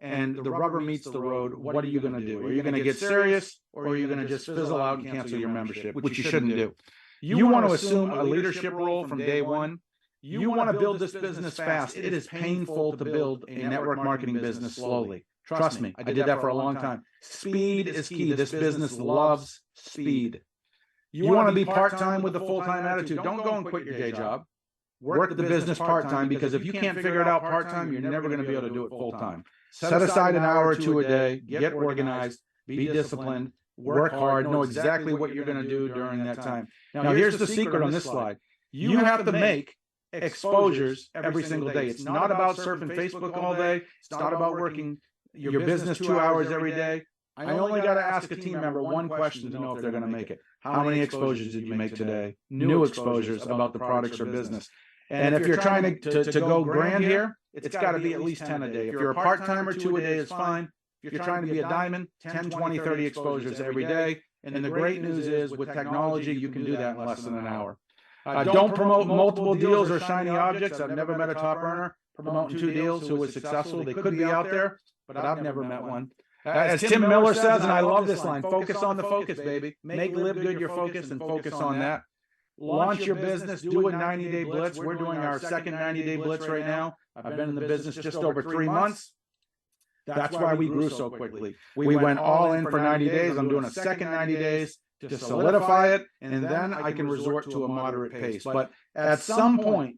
Speaker 3: and the rubber meets the road, what are you going to do? Are you going to get serious, or are you going to just fizzle out and cancel your membership, which you shouldn't do? You want to assume a leadership role from day one. You want to build this business fast. It is painful to build a network marketing business slowly. Trust me, I did that for a long time. Speed is key. This business loves speed. You want to be part-time with a full-time attitude. Don't go and quit your day job. Work the business part-time, because if you can't figure it out part-time, you're never going to be able to do it full-time. Set aside an hour or two a day, get organized, be disciplined, work hard, know exactly what you're going to do during that time. Now, here's the secret on this slide. You have to make exposures every single day. It's not about surfing Facebook all day. It's not about working your business 2 hours every day. I only got to ask a team member one question to know if they're going to make it. How many exposures did you make today? New exposures about the products or business. And if you're trying to go grand here, it's got to be at least 10 a day. If you're a part-timer, 2 a day is fine. If you're trying to be a diamond, 10, 20, 30 exposures every day. And the great news is, with technology, you can do that in less than an hour. Don't promote multiple deals or shiny objects. I've never met a top earner promoting 2 deals who was successful. They could be out there, but I've never met one. As Tim Miller says, and I love this line, focus on the focus, baby. Make LiveGood your focus and focus on that. Launch your business, do a 90-day blitz. We're doing our second 90-day blitz right now. I've been in the business just over 3 months. That's why we grew so quickly. We went all in for 90 days. I'm doing a second 90 days to solidify it, and then I can resort to a moderate pace. But at some point,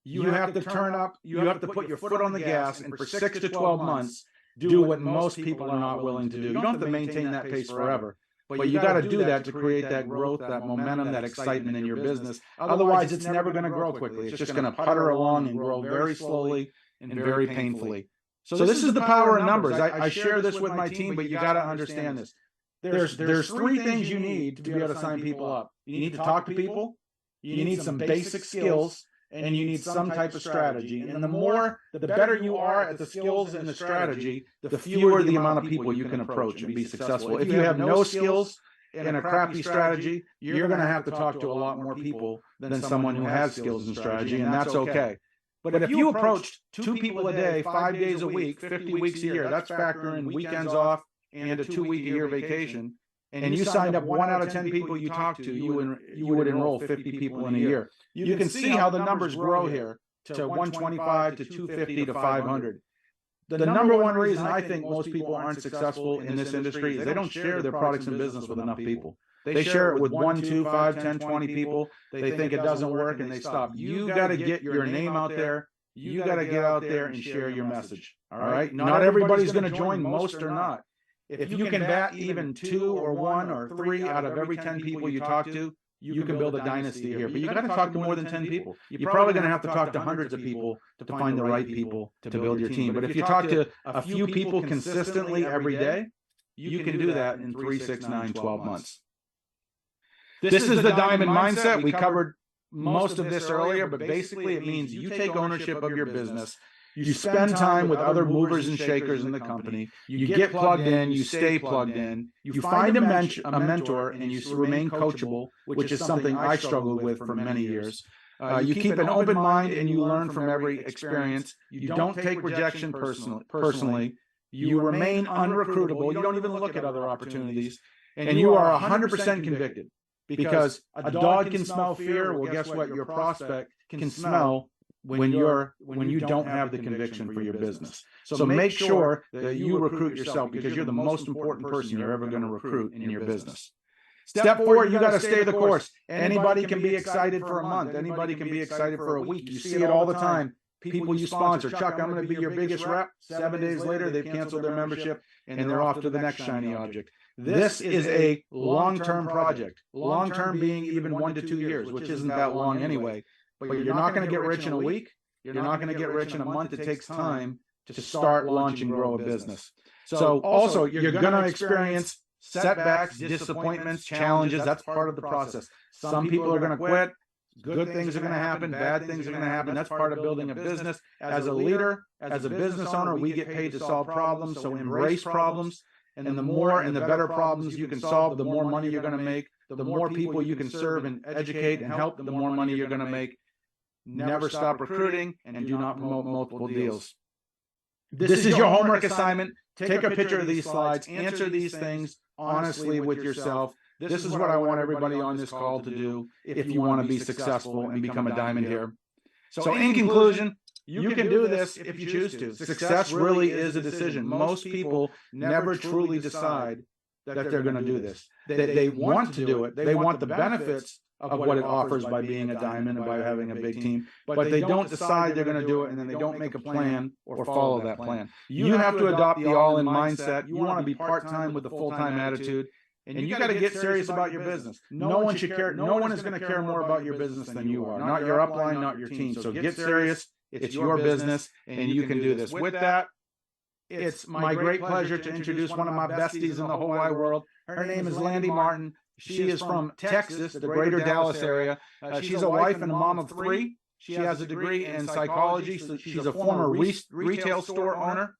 Speaker 3: you have to turn up, you have to put your foot on the gas, and for 6 to 12 months, do what most people are not willing to do. You don't have to maintain that pace forever, but you got to do that to create that growth, that momentum, that excitement in your business. Otherwise, it's never going to grow quickly. It's just going to putter along and grow very slowly and very painfully. So this is the power of numbers. I share this with my team, but you got to understand this. There's 3 things you need to be able to sign people up. You need to talk to people, you need some basic skills, and you need some type of strategy. And the better you are at the skills and the strategy, the fewer the amount of people you can approach and be successful. If you have no skills and a crappy strategy, you're going to have to talk to a lot more people than someone who has skills and strategy, and that's okay. But if you approached 2 people a day, 5 days a week, 50 weeks a year, that's factoring weekends off and a 2-week-a-year vacation, and you signed up 1 out of 10 people you talked to, you would enroll 50 people in a year. You can see how the numbers grow here to 125 to 250 to 500. The number one reason I think most people aren't successful in this industry is they don't share their products and business with enough people. They share it with 1, 2, 5, 10, 20 people. They think it doesn't work and they stop. You got to get your name out there. You got to get out there and share your message. All right. Not everybody's going to join, most are not. If you can bat even 2 or 1 or 3 out of every 10 people you talk to, you can build a dynasty here. But you got to talk to more than 10 people. You're probably going to have to talk to hundreds of people to find the right people to build your team. But if you talk to a few people consistently every day, you can do that in 3, 6, 9, 12 months. This is the diamond mindset. We covered most of this earlier, but basically it means you take ownership of your business. You spend time with other movers and shakers in the company. You get plugged in. You stay plugged in. You find a mentor, and you remain coachable, which is something I struggled with for many years. You keep an open mind, and you learn from every experience. You don't take rejection personally. You remain unrecruitable. You don't even look at other opportunities, and you are 100% convicted, because a dog can smell fear. Well, guess what? Your prospect can smell when you don't have the conviction for your business. So make sure that you recruit yourself, because you're the most important person you're ever going to recruit in your business. Step 4, you got to stay the course. Anybody can be excited for a month. Anybody can be excited for a week. You see it all the time. People you sponsor, Chuck, I'm going to be your biggest rep. 7 days later, they've canceled their membership and they're off to the next shiny object. This is a long-term project. Long-term being even 1 to 2 years, which isn't that long anyway. But you're not going to get rich in a week. You're not going to get rich in a month. It takes time to start, launch, and grow a business. So also, you're going to experience setbacks, disappointments, challenges. That's part of the process. Some people are going to quit. Good things are going to happen. Bad things are going to happen. That's part of building a business. As a leader, as a business owner, we get paid to solve problems. So embrace problems. And the more and the better problems you can solve, the more money you're going to make. The more people you can serve and educate and help, the more money you're going to make. Never stop recruiting and do not promote multiple deals. This is your homework assignment. Take a picture of these slides. Answer these things honestly with yourself. This is what I want everybody on this call to do if you want to be successful and become a diamond here. So in conclusion, you can do this if you choose to. Success really is a decision. Most people never truly decide that they're going to do this. They want to do it. They want the benefits of what it offers by being a diamond and by having a big team, but they don't decide they're going to do it, and then they don't make a plan or follow that plan. You have to adopt the all-in mindset. You want to be part-time with a full-time attitude, and you got to get serious about your business. No one should care. No one is going to care more about your business than you are. Not your upline, not your team. So get serious. It's your business, and you can do this. With that, it's my great pleasure to introduce one of my besties in the whole wide world. Her name is Landy Martin. She is from Texas, the greater Dallas area. She's a wife and a mom of 3. She has a degree in psychology. So she's a former retail store owner.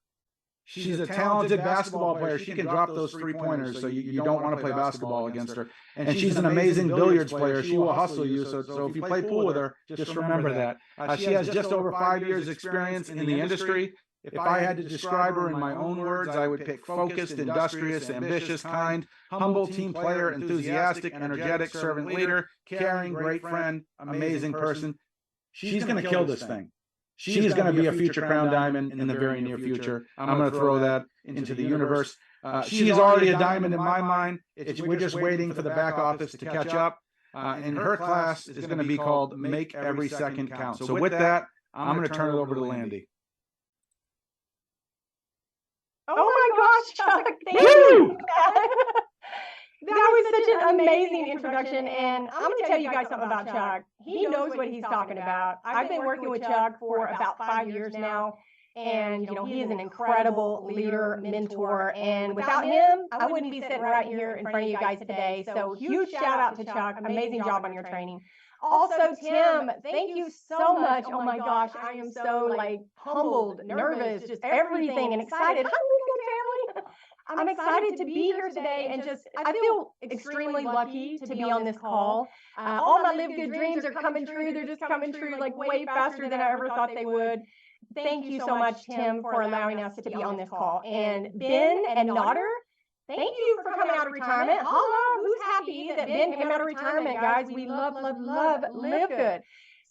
Speaker 3: She's a talented basketball player. She can drop those 3-pointers, so you don't want to play basketball against her. And she's an amazing billiards player. She will hustle you. So if you play pool with her, just remember that. She has just over 5 years experience in the industry. If I had to describe her in my own words, I would pick focused, industrious, ambitious, kind, humble, team player, enthusiastic, energetic, servant leader, caring, great friend, amazing person. She's going to kill this thing. She's going to be a future crown diamond in the very near future. I'm going to throw that into the universe. She's already a diamond in my mind. We're just waiting for the back office to catch up. And her class is going to be called Make Every Second Count. So with that, I'm going to turn it over to Landy.
Speaker 4: Oh my gosh, Chuck, thank you. That was such an amazing introduction, and I'm going to tell you guys something about Chuck. He knows what he's talking about. I've been working with Chuck for about 5 years now, and he is an incredible leader, mentor, and without him, I wouldn't be sitting right here in front of you guys today. So huge shout out to Chuck. Amazing job on your training. Also, Tim, thank you so much. Oh my gosh, I am so humbled, nervous, just everything, and excited. Hi, LiveGood family. I'm excited to be here today, and I feel extremely lucky to be on this call. All my LiveGood dreams are coming true. They're just coming true way faster than I ever thought they would. Thank you so much, Tim, for allowing us to be on this call. And Ben and Nodder, thank you for coming out of retirement. Holla, who's happy that Ben came out of retirement, guys? We love LiveGood.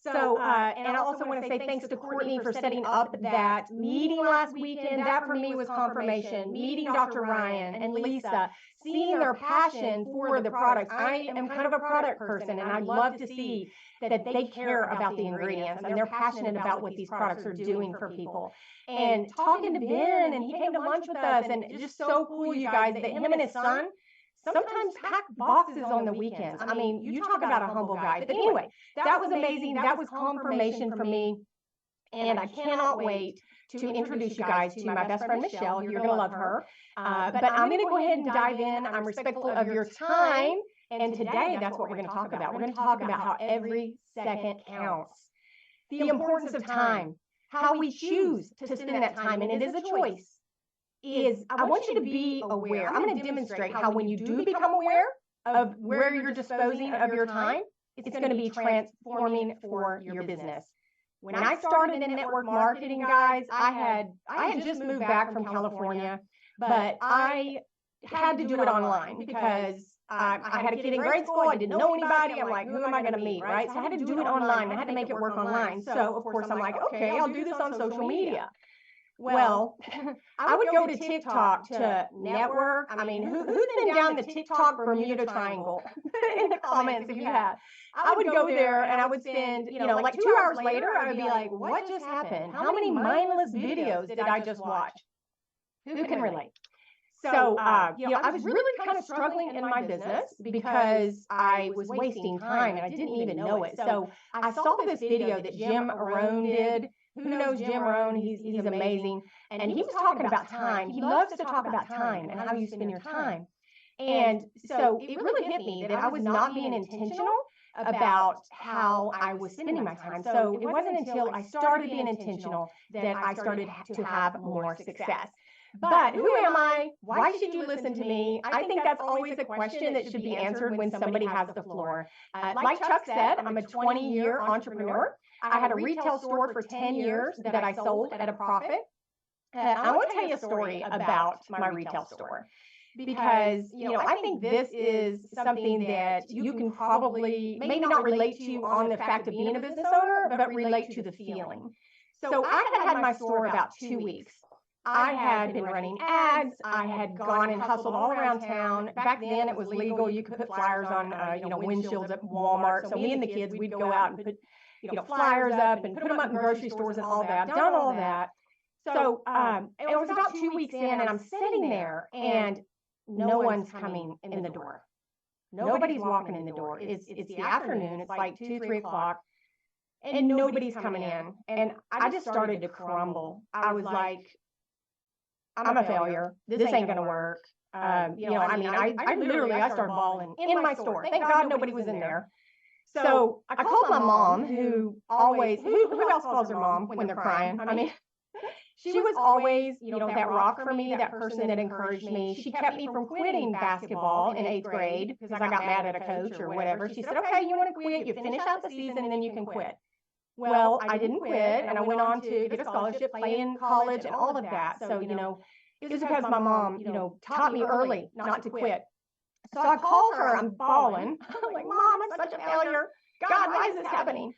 Speaker 4: So, and I also want to say thanks to Courtney for setting up that meeting last weekend. That for me was confirmation. Meeting Dr. Ryan and Lisa, seeing their passion for the products. I am kind of a product person, and I love to see that they care about the ingredients and they're passionate about what these products are doing for people. And talking to Ben, and he came to lunch with us, and it's just so cool, you guys, that him and his son sometimes pack boxes on the weekends. I mean, you talk about a humble guy. But anyway, that was amazing. That was confirmation for me. And I cannot wait to introduce you guys to my best friend, Michelle. You're going to love her. But I'm going to go ahead and dive in. I'm respectful of your time. And today, that's what we're going to talk about. We're going to talk about how every second counts. The importance of time, how we choose to spend that time. And it is a choice. I want you to be aware. I'm going to demonstrate how when you do become aware of where you're disposing of your time, it's going to be transforming for your business. When I started in network marketing, guys, I had just moved back from California, but I had to do it online because I had a kid in grade school. I didn't know anybody. I'm like, who am I going to meet, right? So I had to do it online. I had to make it work online. So, of course, I'm like, okay, I'll do this on social media. Well, I would go to TikTok to network. I mean, who's been down the TikTok Bermuda Triangle in the comments if you have? I would go there and I would spend, like 2 hours later, I would be like, what just happened? How many mindless videos did I just watch? Who can relate? So, I was really kind of struggling in my business because I was wasting time and I didn't even know it. So I saw this video that Jim Rohn did. Who knows Jim Rohn? He's amazing. And he was talking about time. He loves to talk about time and how you spend your time. And so it really hit me that I was not being intentional about how I was spending my time. So it wasn't until I started being intentional that I started to have more success. But who am I? Why should you listen to me? I think that's always a question that should be answered when somebody has the floor. Like Chuck said, I'm a 20-year entrepreneur. I had a retail store for 10 years that I sold at a profit. I want to tell you a story about my retail store because, I think this is something that you can probably maybe not relate to on the fact of being a business owner, but relate to the feeling. So I had my store about 2 weeks. I had been running ads. I had gone and hustled all around town. Back then, it was legal. You could put flyers on, windshields at Walmart. So me and the kids, we'd go out and put, flyers up and put them up in grocery stores and all that. I've done all that. So it was about 2 weeks in, and I'm sitting there, and no one's coming in the door. Nobody's walking in the door. It's the afternoon. It's like 2, 3 o'clock, and nobody's coming in. And I just started to crumble. I was like, I'm a failure. This ain't going to work. I started bawling in my store. Thank God nobody was in there. So I called my mom, who always, who else calls their mom when they're crying? I mean, she was always, that rock for me, that person that encouraged me. She kept me from quitting basketball in 8th grade because I got mad at a coach or whatever. She said, okay, you want to quit, you finish out the season and then you can quit. Well, I didn't quit, and I went on to get a scholarship, play in college and all of that. So, it was because my mom, taught me early not to quit. So I call her, I'm bawling. I'm like, Mom, I'm such a failure. God, why is this happening?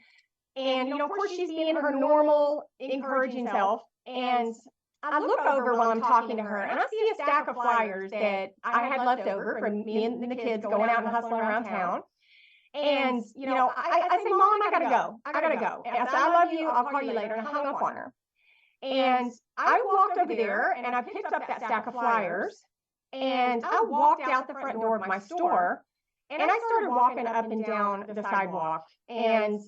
Speaker 4: And, of course, she's being her normal, encouraging self. And I look over while I'm talking to her, and I see a stack of flyers that I had left over from me and the kids going out and hustling around town. And, I say, Mom, I got to go. And I said, I love you. I'll call you later. And I hung up on her. And I walked over there and I picked up that stack of flyers and I walked out the front door of my store and I started walking up and down the sidewalk. And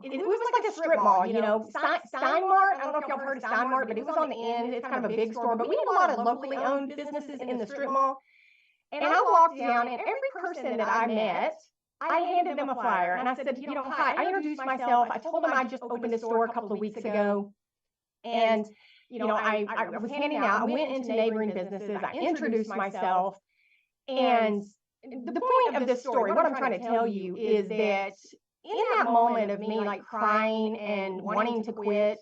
Speaker 4: it was like a strip mall, Steinmart. I don't know if y'all heard of Steinmart, but it was on the end. It's kind of a big store, but we have a lot of locally owned businesses in the strip mall. And I walked down and every person that I met, I handed them a flyer and I said, hi, I introduced myself. I told them I just opened a store a couple of weeks ago. And, I was handing out, I went into neighboring businesses, I introduced myself. And the point of this story, what I'm trying to tell you is that in that moment of me like crying and wanting to quit,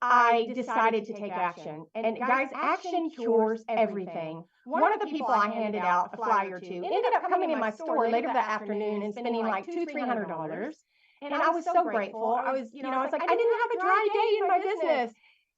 Speaker 4: I decided to take action. And guys, action cures everything. One of the people I handed out a flyer to ended up coming in my store later that afternoon and spending like $200-300. And I was so grateful. I was like, I didn't have a dry day in my business.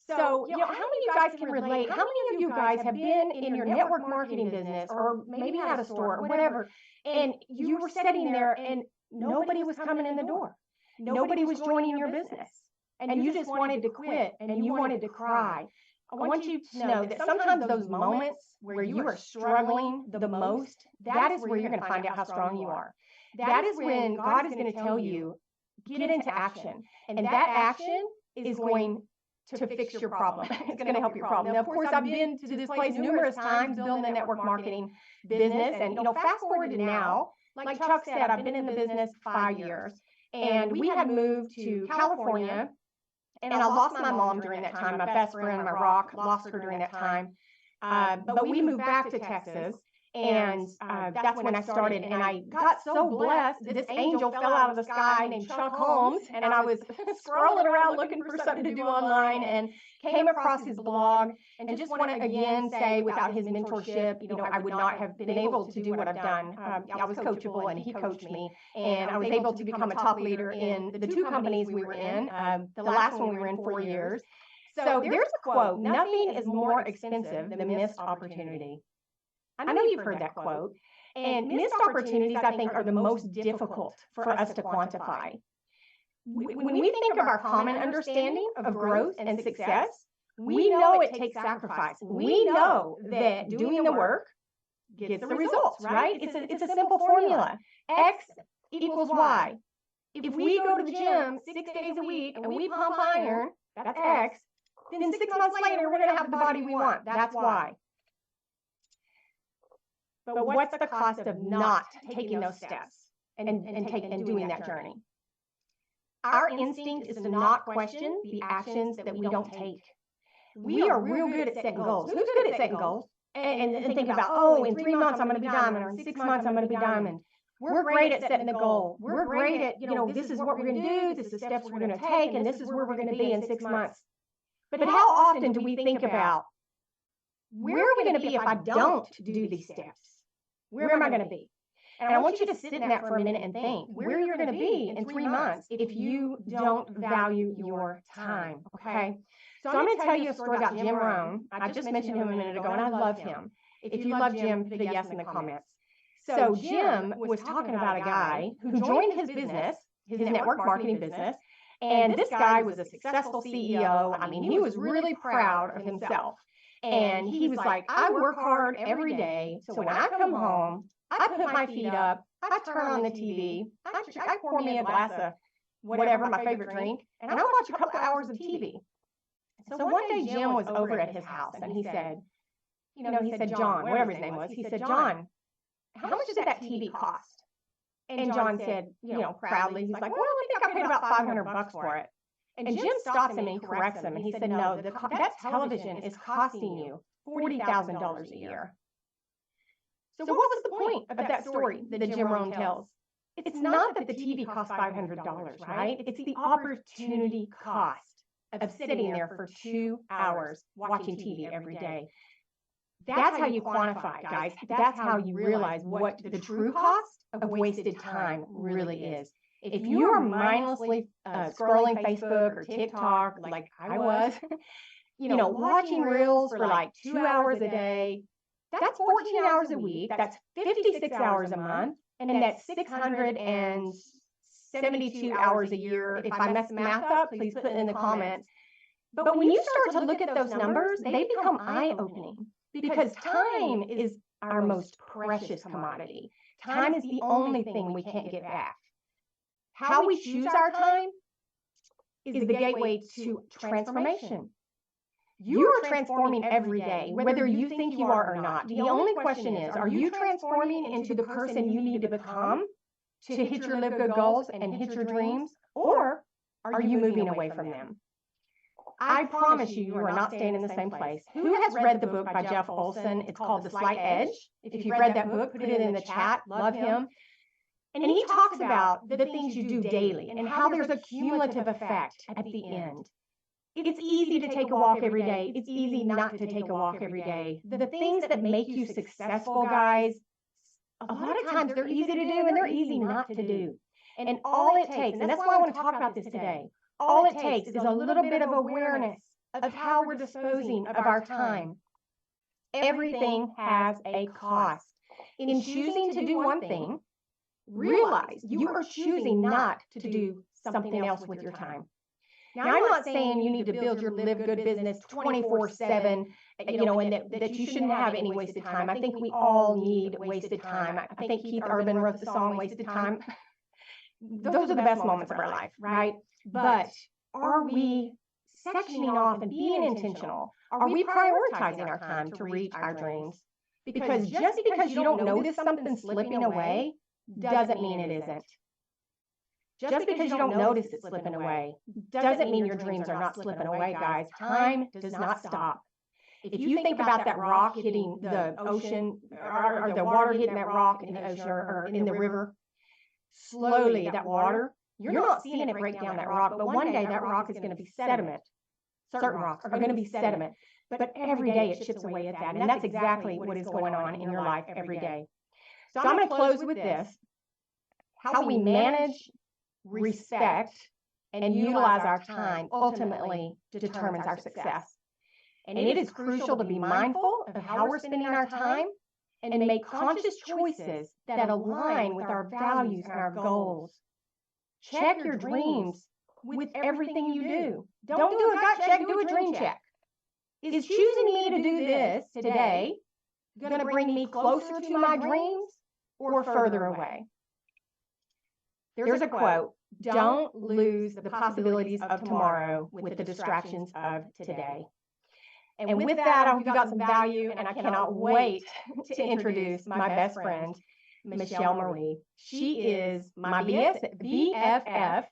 Speaker 4: So, how many of you guys can relate? How many of you guys have been in your network marketing business or maybe had a store or whatever, and you were sitting there and nobody was coming in the door. Nobody was joining your business. And you just wanted to quit and you wanted to cry. I want you to know that sometimes those moments where you are struggling the most, that is where you're going to find out how strong you are. That is when God is going to tell you, get into action. And that action is going to fix your problem. It's going to help your problem. Now, of course, I've been to this place numerous times building a network marketing business. And, fast forward to now, like Chuck said, I've been in the business 5 years. And we had moved to California. And I lost my mom during that time. My best friend, my rock, lost her during that time. But we moved back to Texas. And that's when I started. And I got so blessed that this angel fell out of the sky named Chuck Holmes. And I was scrolling around looking for something to do online and came across his blog. And just want to again say, without his mentorship, I would not have been able to do what I've done. I was coachable and he coached me. And I was able to become a top leader in the 2 companies we were in. The last one we were in 4 years. So there's a quote, nothing is more expensive than missed opportunity. I know you've heard that quote. And missed opportunities, I think, are the most difficult for us to quantify. When we think of our common understanding of growth and success, we know it takes sacrifice. We know that doing the work gets the results, right? It's a simple formula. X equals Y. If we go to the gym 6 days a week and we pump iron, that's X, then 6 months later, we're going to have the body we want. That's Y. But what's the cost of not taking those steps and doing that journey? Our instinct is to not question the actions that we don't take. We are real good at setting goals. Who's good at setting goals? And thinking about, oh, in 3 months I'm going to be diamond, or in 6 months I'm going to be diamond. We're great at setting the goal. We're great at, this is what we're going to do, this is the steps we're going to take, and this is where we're going to be in 6 months. But how often do we think about, where are we going to be if I don't do these steps? Where am I going to be? And I want you to sit in that for a minute and think where you're going to be in 3 months if you don't value your time, okay? So I'm going to tell you a story about Jim Rohn. I just mentioned him a minute ago, and I love him. If you love Jim, put a yes in the comments. So Jim was talking about a guy who joined his business, his network marketing business, and this guy was a successful CEO. I mean, he was really proud of himself. And he was like, I work hard every day, so when I come home, I put my feet up, I turn on the TV, I pour me a glass of whatever, my favorite drink, and I watch a couple hours of TV. So one day Jim was over at his house, and he said, John, whatever his name was, he said, John, how much did that TV cost? And John said, proudly, he's like, well, I think I paid about $500 for it. And Jim stops him and he corrects him, and he said, no, that television is costing you $40,000 a year. So what was the point of that story that Jim Rohn tells? It's not that the TV costs $500, right? It's the opportunity cost of sitting there for 2 hours watching TV every day. That's how you quantify, guys. That's how you realize what the true cost of wasted time really is. If you are mindlessly scrolling Facebook or TikTok, like I was, watching reels for like 2 hours a day, that's 14 hours a week. That's 56 hours a month. And that's 672 hours a year. If I mess math up, please put it in the comments. But when you start to look at those numbers, they become eye-opening, because time is our most precious commodity. Time is the only thing we can't get back. How we choose our time is the gateway to transformation. You are transforming every day, whether you think you are or not. The only question is, are you transforming into the person you need to become to hit your LiveGood goals and hit your dreams, or are you moving away from them? I promise you are not staying in the same place. Who has read the book by Jeff Olson? It's called The Slight Edge. If you've read that book, put it in the chat. Love him. And he talks about the things you do daily and how there's a cumulative effect at the end. It's easy to take a walk every day. It's easy not to take a walk every day. The things that make you successful, guys, a lot of times they're easy to do and they're easy not to do. And all it takes, and that's why I want to talk about this today, all it takes is a little bit of awareness of how we're disposing of our time. Everything has a cost. In choosing to do one thing, realize you are choosing not to do something else with your time. Now, I'm not saying you need to build your LiveGood business 24/7, and that you shouldn't have any wasted time. I think we all need wasted time. I think Keith Urban wrote the song Wasted Time. Those are the best moments of our life, right? But are we sectioning off and being intentional? Are we prioritizing our time to reach our dreams? Because just because you don't notice something slipping away doesn't mean it isn't. Just because you don't notice it slipping away doesn't mean your dreams are not slipping away, guys. Time does not stop. If you think about that rock hitting the ocean, or the water hitting that rock in the ocean or in the river, slowly that water, you're not seeing it break down that rock, but one day that rock is going to be sediment. Certain rocks are going to be sediment, but every day it chips away at that. And that's exactly what is going on in your life every day. So I'm going to close with this. How we manage, respect, and utilize our time ultimately determines our success. And it is crucial to be mindful of how we're spending our time and make conscious choices that align with our values and our goals. Check your dreams with everything you do. Don't do a gut check, do a dream check. Is choosing me to do this today going to bring me closer to my dreams or further away? There's a quote, don't lose the possibilities of tomorrow with the distractions of today. And with that, I hope you got some value, and I cannot wait to introduce my best friend, Michelle Marie. She is my BFF.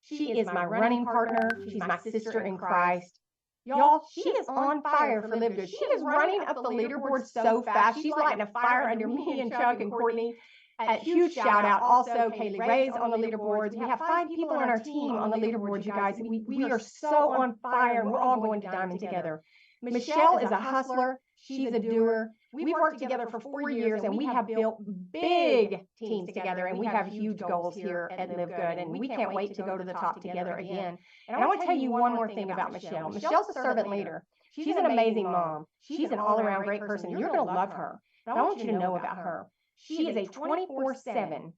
Speaker 4: She is my running partner. She's my sister in Christ. Y'all, she is on fire for LiveGood. She is running up the leaderboard so fast. She's lighting a fire under me and Chuck and Courtney. A huge shout out also, Kaylee Ray's on the leaderboards. We have 5 people on our team on the leaderboards, you guys. We are so on fire, and we're all going to diamond together. Michelle is a hustler. She's a doer. We've worked together for 4 years, and we have built big teams together, and we have huge goals here at LiveGood, and we can't wait to go to the top together again. And I want to tell you one more thing about Michelle. Michelle's a servant leader. She's an amazing mom. She's an all-around great person. You're going to love her. But I want you to know about her. She is a 24/7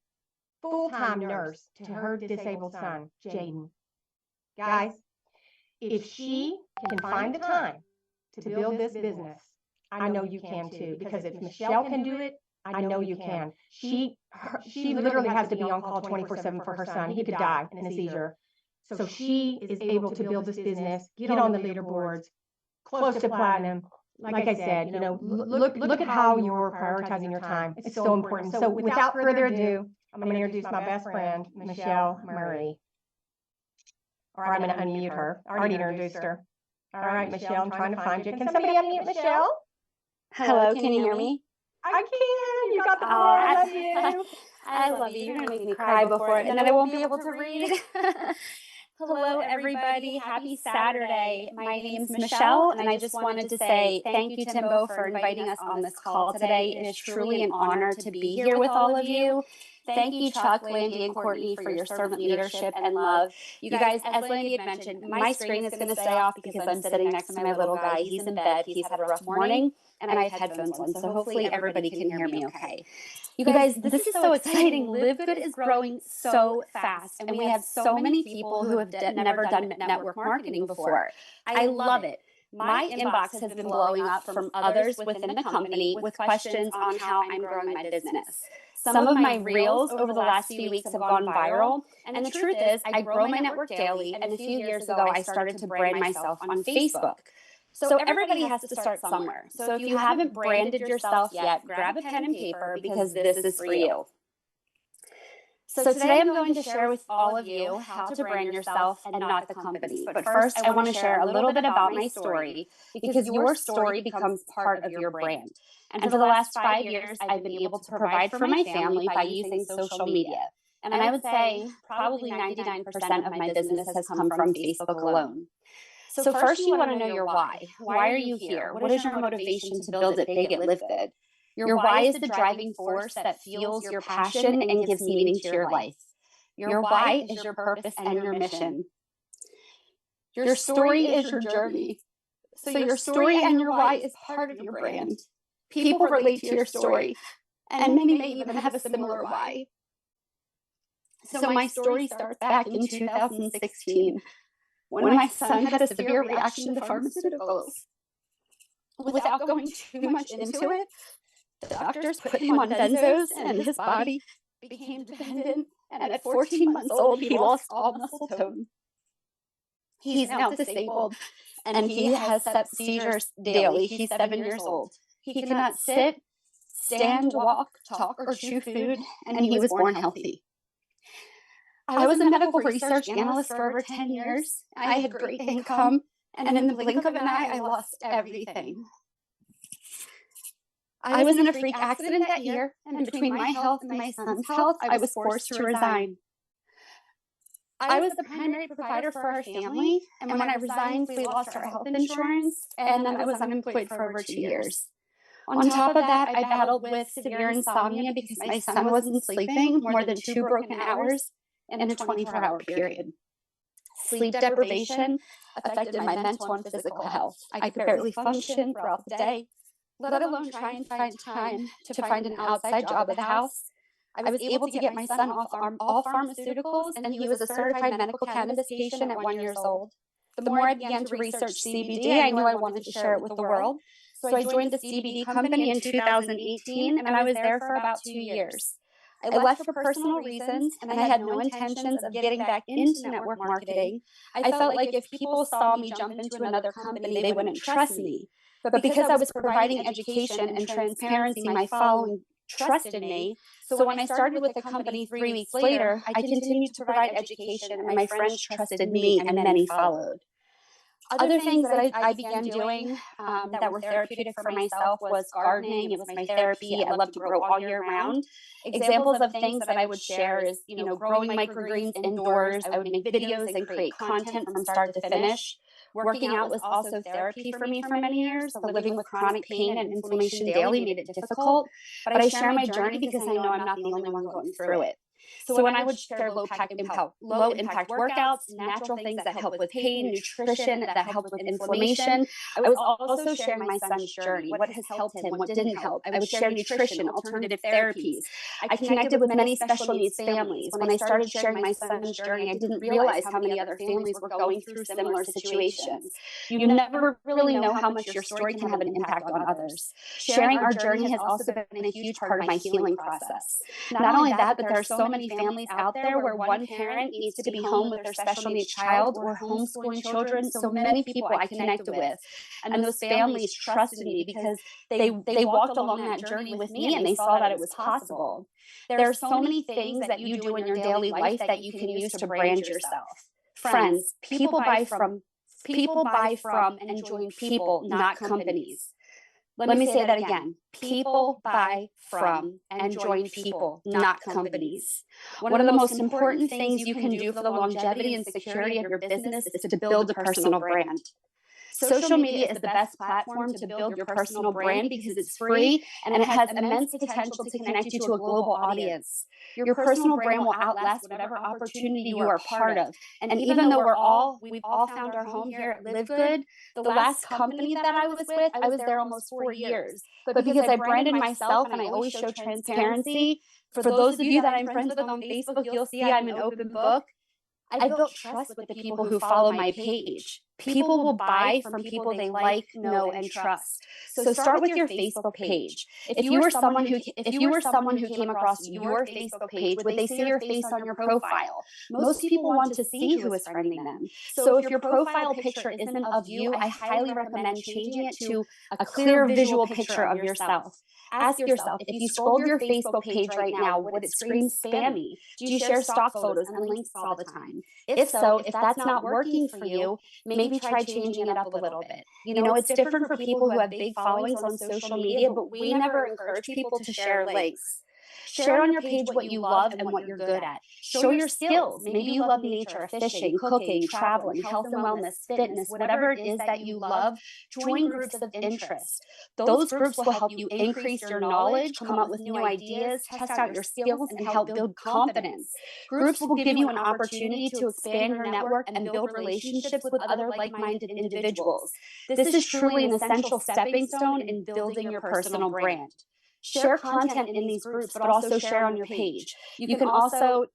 Speaker 4: full-time nurse to her disabled son, Jaden. Guys, if she can find the time to build this business, I know you can too, because if Michelle can do it, I know you can. She literally has to be on call 24/7 for her son. He could die in a seizure. So she is able to build this business, get on the leaderboards, close to platinum. Like I said, look at how you're prioritizing your time. It's so important. So without further ado, I'm going to introduce my best friend, Michelle Marie. Or I'm going to unmute her. I already introduced her. All right, Michelle, I'm trying to find you. Can somebody unmute Michelle?
Speaker 5: Hello, can you hear me?
Speaker 4: I can. You got the floor. I love you.
Speaker 5: I love you. You're going to make me cry before it, and then I won't be able to read. Hello, everybody. Happy Saturday. My name's Michelle, and I just wanted to say thank you, Timbo, for inviting us on this call today. It is truly an honor to be here with all of you. Thank you, Chuck, Landy, and Courtney, for your servant leadership and love. You guys, as Landy had mentioned, my screen is going to stay off because I'm sitting next to my little guy. He's in bed. He's had a rough morning, and I have headphones on, so hopefully everybody can hear me okay. You guys, this is so exciting. LiveGood is growing so fast, and we have so many people who have never done network marketing before. I love it. My inbox has been blowing up from others within the company with questions on how I'm growing my business. Some of my reels over the last few weeks have gone viral, and the truth is I grow my network daily, and a few years ago I started to brand myself on Facebook. So everybody has to start somewhere. So if you haven't branded yourself yet, grab a pen and paper because this is for you. So today I'm going to share with all of you how to brand yourself and not the company. But first, I want to share a little bit about my story because your story becomes part of your brand. And for the last 5 years, I've been able to provide for my family by using social media. And I would say probably 99% of my business has come from Facebook alone. So first, you want to know your why. Why are you here? What is your motivation to build it big at LiveGood? Your why is the driving force that fuels your passion and gives meaning to your life. Your why is your purpose and your mission. Your story is your journey. So your story and your why is part of your brand. People relate to your story, and many may even have a similar why. So my story starts back in 2016. When my son had a severe reaction to pharmaceuticals. Without going too much into it, the doctors put him on benzos and his body became dependent, and at 14 months old, he lost all muscle tone. He's now disabled, and he has seizures daily. He's 7 years old. He cannot sit, stand, walk, talk, or chew food, and he was born healthy. I was a medical research analyst for over 10 years. I had great income, and in the blink of an eye, I lost everything. I was in a freak accident that year, and between my health and my son's health, I was forced to resign. I was the primary provider for our family, and when I resigned, we lost our health insurance, and then I was unemployed for over 2 years. On top of that, I battled with severe insomnia because my son wasn't sleeping more than 2 broken hours in a 24-hour period. Sleep deprivation affected my mental and physical health. I could barely function throughout the day, let alone try and find time to find an outside job at the house. I was able to get my son off all pharmaceuticals, and he was a certified medical cannabis patient at 1 year old. The more I began to research CBD, I knew I wanted to share it with the world. So I joined a CBD company in 2018, and I was there for about 2 years. I left for personal reasons, and I had no intentions of getting back into network marketing. I felt like if people saw me jump into another company, they wouldn't trust me. But because I was providing education and transparency, my following trusted me. So when I started with the company 3 weeks later, I continued to provide education, and my friends trusted me, and many followed. Other things that I began doing that were therapeutic for myself was gardening. It was my therapy. I love to grow all year round. Examples of things that I would share is, growing microgreens indoors. I would make videos and create content from start to finish. Working out was also therapy for me for many years. So living with chronic pain and inflammation daily made it difficult. But I share my journey because I know I'm not the only one going through it. So when I would share low impact workouts, natural things that help with pain, nutrition that help with inflammation, I was also sharing my son's journey, what has helped him, what didn't help. I would share nutrition, alternative therapies. I connected with many special needs families. When I started sharing my son's journey, I didn't realize how many other families were going through similar situations. You never really know how much your story can have an impact on others. Sharing our journey has also been a huge part of my healing process. Not only that, but there are so many families out there where one parent needs to be home with their special needs child or homeschooling children. So many people I connected with, and those families trusted me because they walked along that journey with me, and they saw that it was possible. There are so many things that you do in your daily life that you can use to brand yourself. Friends, people buy from and join people, not companies. Let me say that again. People buy from and join people, not companies. One of the most important things you can do for the longevity and security of your business is to build a personal brand. Social media is the best platform to build your personal brand because it's free and it has immense potential to connect you to a global audience. Your personal brand will outlast whatever opportunity you are part of. And even though we've all found our home here at LiveGood, the last company that I was with, I was there almost 4 years. But because I branded myself and I always show transparency, for those of you that I'm friends with on Facebook, you'll see I'm an open book. I built trust with the people who follow my page. People will buy from people they like, know, and trust. So start with your Facebook page. If you were someone who came across your Facebook page, would they see your face on your profile? Most people want to see who is friending them. So if your profile picture isn't of you, I highly recommend changing it to a clear visual picture of yourself. Ask yourself, if you scroll your Facebook page right now, would it scream spammy? Do you share stock photos and links all the time? If so, if that's not working for you, maybe try changing it up a little bit. It's different for people who have big followings on social media, but we never encourage people to share links. Share on your page what you love and what you're good at. Show your skills. Maybe you love nature, fishing, cooking, traveling, health and wellness, fitness, whatever it is that you love. Join groups of interest. Those groups will help you increase your knowledge, come up with new ideas, test out your skills, and help build confidence. Groups will give you an opportunity to expand your network and build relationships with other like-minded individuals. This is truly an essential stepping stone in building your personal brand. Share content in these groups, but also share on your page. You can also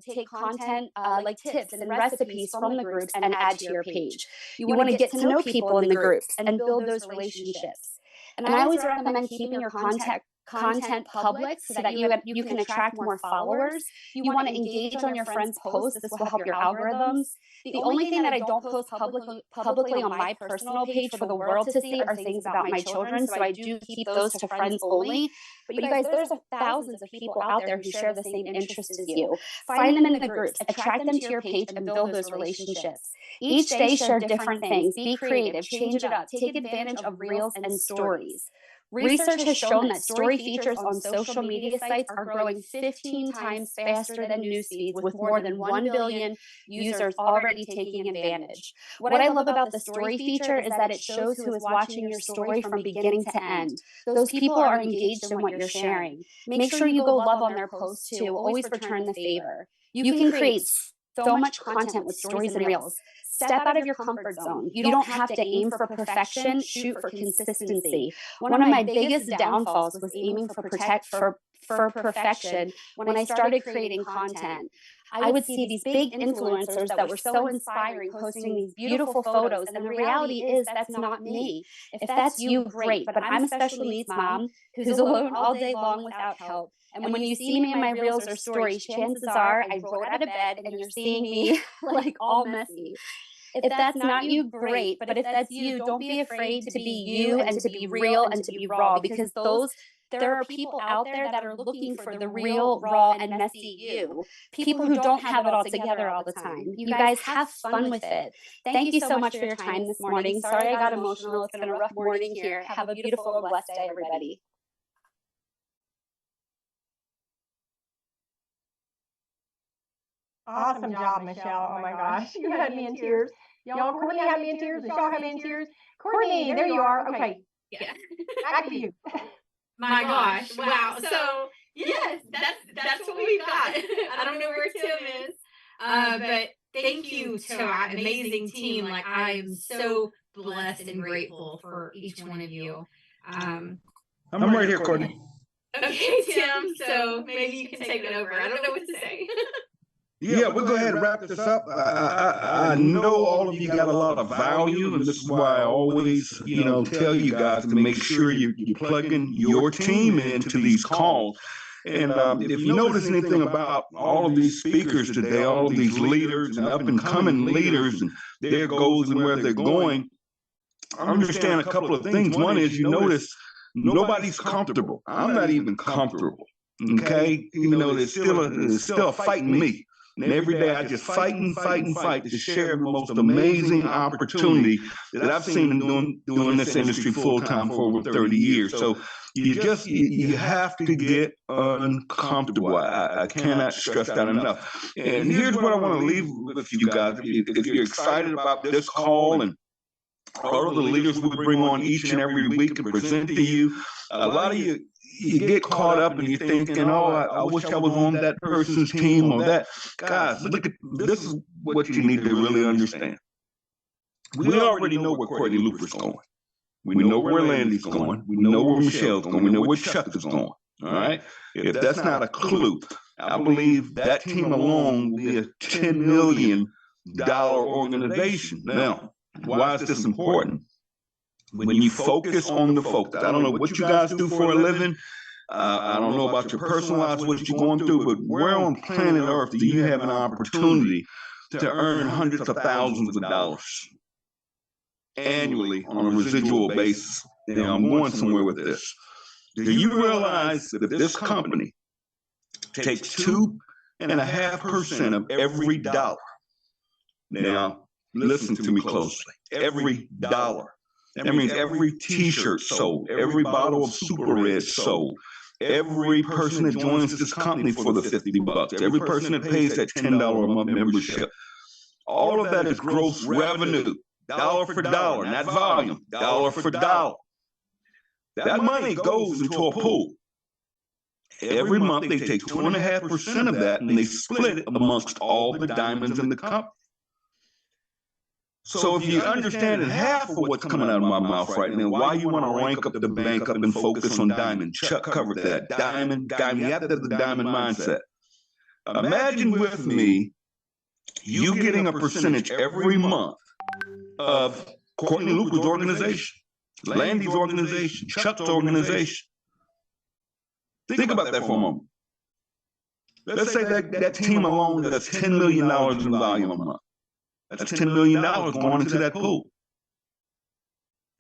Speaker 5: take content like tips and recipes from the groups and add to your page. You want to get to know people in the groups and build those relationships. And I always recommend keeping your content public so that you can attract more followers. You want to engage on your friends' posts. This will help your algorithms. The only thing that I don't post publicly on my personal page for the world to see are things about my children, so I do keep those to friends only. But you guys, there's thousands of people out there who share the same interests as you. Find them in the groups, attract them to your page, and build those relationships. Each day, share different things. Be creative, change it up, take advantage of reels and stories. Research has shown that story features on social media sites are growing 15 times faster than news feeds, with more than 1 billion users already taking advantage. What I love about the story feature is that it shows who is watching your story from beginning to end. Those people are engaged in what you're sharing. Make sure you go love on their posts too. Always return the favor. You can create so much content with stories and reels. Step out of your comfort zone. You don't have to aim for perfection, shoot for consistency. One of my biggest downfalls was aiming for perfection. When I started creating content, I would see these big influencers that were so inspiring, posting these beautiful photos. And the reality is that's not me. If that's you, great. But I'm a special needs mom who's alone all day long without help. And when you see me in my reels or stories, chances are I rolled out of bed and you're seeing me like all messy. If that's not you, great. But if that's you, don't be afraid to be you and to be real and to be raw, because there are people out there that are looking for the real, raw, and messy you. People who don't have it all together all the time. You guys have fun with it. Thank you so much for your time this morning. Sorry I got emotional. It's been a rough morning here. Have a beautiful and blessed day, everybody.
Speaker 4: Awesome job, Michelle. Oh my gosh, you had me in tears. Y'all, Courtney had me in tears. Michelle had me in tears. Courtney, there you are. Okay,
Speaker 2: Yeah.
Speaker 4: back to you.
Speaker 2: My gosh. Wow. So yes, that's what we've got. I don't know where Tim is. But thank you to our amazing team. Like, I am so blessed and grateful for each one of you.
Speaker 1: I'm right here, Courtney.
Speaker 2: Okay, Tim. So maybe you can take it over. I don't know what to say.
Speaker 1: Yeah, we'll go ahead and wrap this up. I know all of you got a lot of value, and this is why I always, tell you guys to make sure you plug in your team into these calls. And if you notice anything about all of these speakers today, all of these leaders and up-and-coming leaders and their goals and where they're going, understand a couple of things. One is, you notice nobody's comfortable. I'm not even comfortable. Okay, there's still a fight in me. And every day I just fight to share the most amazing opportunity that I've seen in doing this industry full time for over 30 years. So you have to get uncomfortable. I cannot stress that enough. And here's what I want to leave with you guys. If you're excited about this call and all of the leaders we bring on each and every week and present to you, a lot of you get caught up and you're thinking, oh, I wish I was on that person's team or that. Guys, look at this is what you need to really understand. We already know where Courtney Looper's going. We know where Landy's going. We know where Michelle's going. We know where Chuck is going. All right. If that's not a clue, I believe that team alone will be a $10 million organization. Now, why is this important? When you focus on the focus, I don't know what you guys do for a living. I don't know about your personal lives, what you're going through, but where on planet Earth do you have an opportunity to earn hundreds of thousands of dollars annually on a residual basis? Now, I'm going somewhere with this. Do you realize that this company takes 2.5% of every dollar? Now, listen to me closely. Every dollar. That means every T-shirt sold, every bottle of Super Red sold, every person that joins this company for the $50, every person that pays that $10 a month membership. All of that is gross revenue, dollar for dollar, not volume, dollar for dollar. That money goes into a pool. Every month they take 2.5% of that and they split it amongst all the diamonds in the company. So if you understand half of what's coming out of my mouth right now, why you want to rank up the bank up and focus on diamond? Chuck covered that. Diamond, you have to have the diamond mindset. Imagine with me, you getting a percentage every month of Courtney Looper's organization, Landy's organization, Chuck's organization. Think about that for a moment. Let's say that team alone does $10 million in volume a month. That's $10 million going into that pool.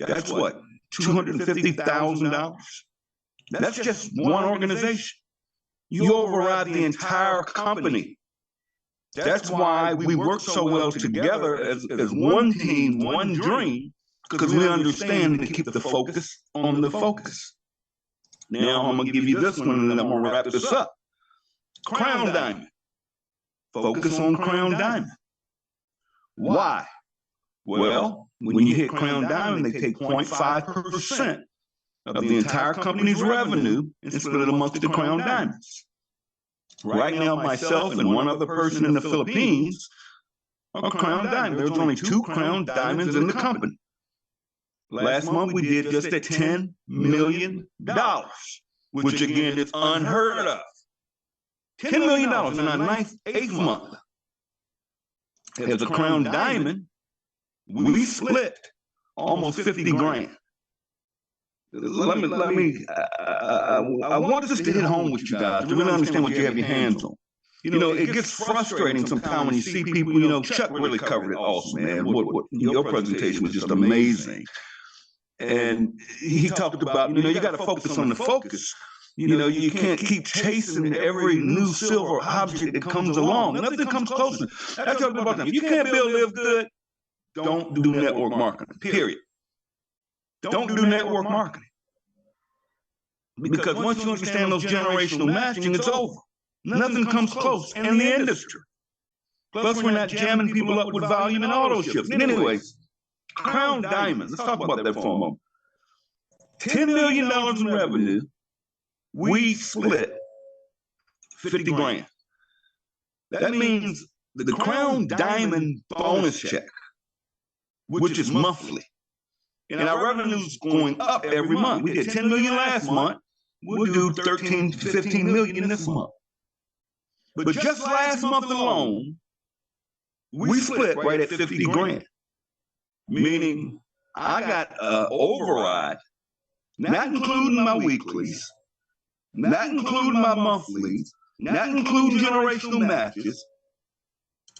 Speaker 1: That's what? $250,000. That's just one organization. You override the entire company. That's why we work so well together as one team, one dream, because we understand to keep the focus on the focus. Now I'm going to give you this one and then I'm going to wrap this up. Crown Diamond. Focus on Crown Diamond. Why? Well, when you hit Crown Diamond, they take 0.5% of the entire company's revenue and split it amongst the Crown Diamonds. Right now, myself and one other person in the Philippines are Crown Diamond. There's only 2 Crown Diamonds in the company. Last month, we did just at $10 million, which again is unheard of. $10 million in our 8th month. As a Crown Diamond, we split almost 50 grand. I want this to hit home with you guys to really understand what you have your hands on. You know, it gets frustrating sometimes when you see people, you know, Chuck really covered it awesome, man. Your presentation was just amazing. And he talked about, you know, you got to focus on the focus. You know, you can't keep chasing every new silver object that comes along. Nothing comes closer. I tell people about that. If you can't build Live Good, don't do network marketing, period. Don't do network marketing. Because once you understand those generational matching, it's over. Nothing comes close in the industry. Plus, we're not jamming people up with volume and auto shifts. Anyways, Crown Diamonds, let's talk about that for a moment. $10 million in revenue, we split 50 grand. That means the Crown Diamond bonus check, which is monthly, and our revenue is going up every month. We did 10 million last month. We'll do 13 to 15 million this month. But just last month alone, we split right at 50 grand. Meaning I got an override, not including my weeklies, not including my monthlies, not including generational matches,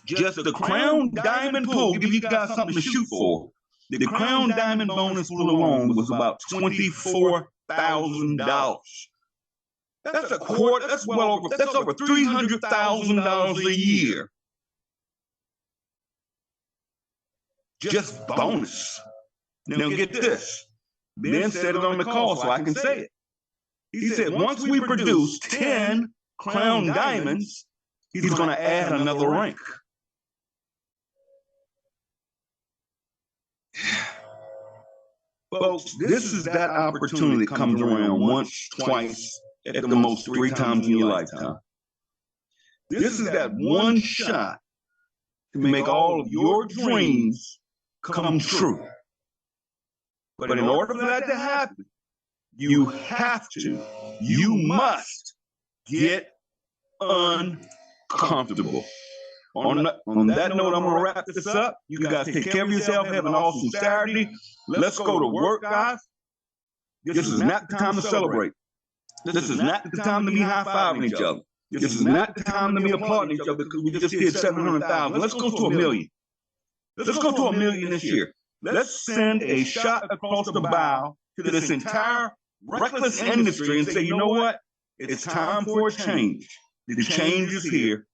Speaker 1: just the Crown Diamond pool, give you guys something to shoot for. The Crown Diamond bonus pool alone was about $24,000. That's a quarter, that's over $300,000 a year. Just bonus. Now get this. Ben said it on the call, so I can say it. He said once we produce 10 Crown Diamonds, he's going to add another rank. Folks, this is that opportunity that comes around once, twice, at the most 3 times in your lifetime. This is that one shot to make all of your dreams come true. But in order for that to happen, you must get uncomfortable. On that note, I'm going to wrap this up. You guys take care of yourself. Have an awesome Saturday. Let's go to work, guys. This is not the time to celebrate. This is not the time to be high-fiving each other. This is not the time to be applauding each other because we just did 700,000. Let's go to 1 million. Let's go to 1 million this year. Let's send a shot across the bow to this entire reckless industry and say, you know what? It's time for a change. The change is here.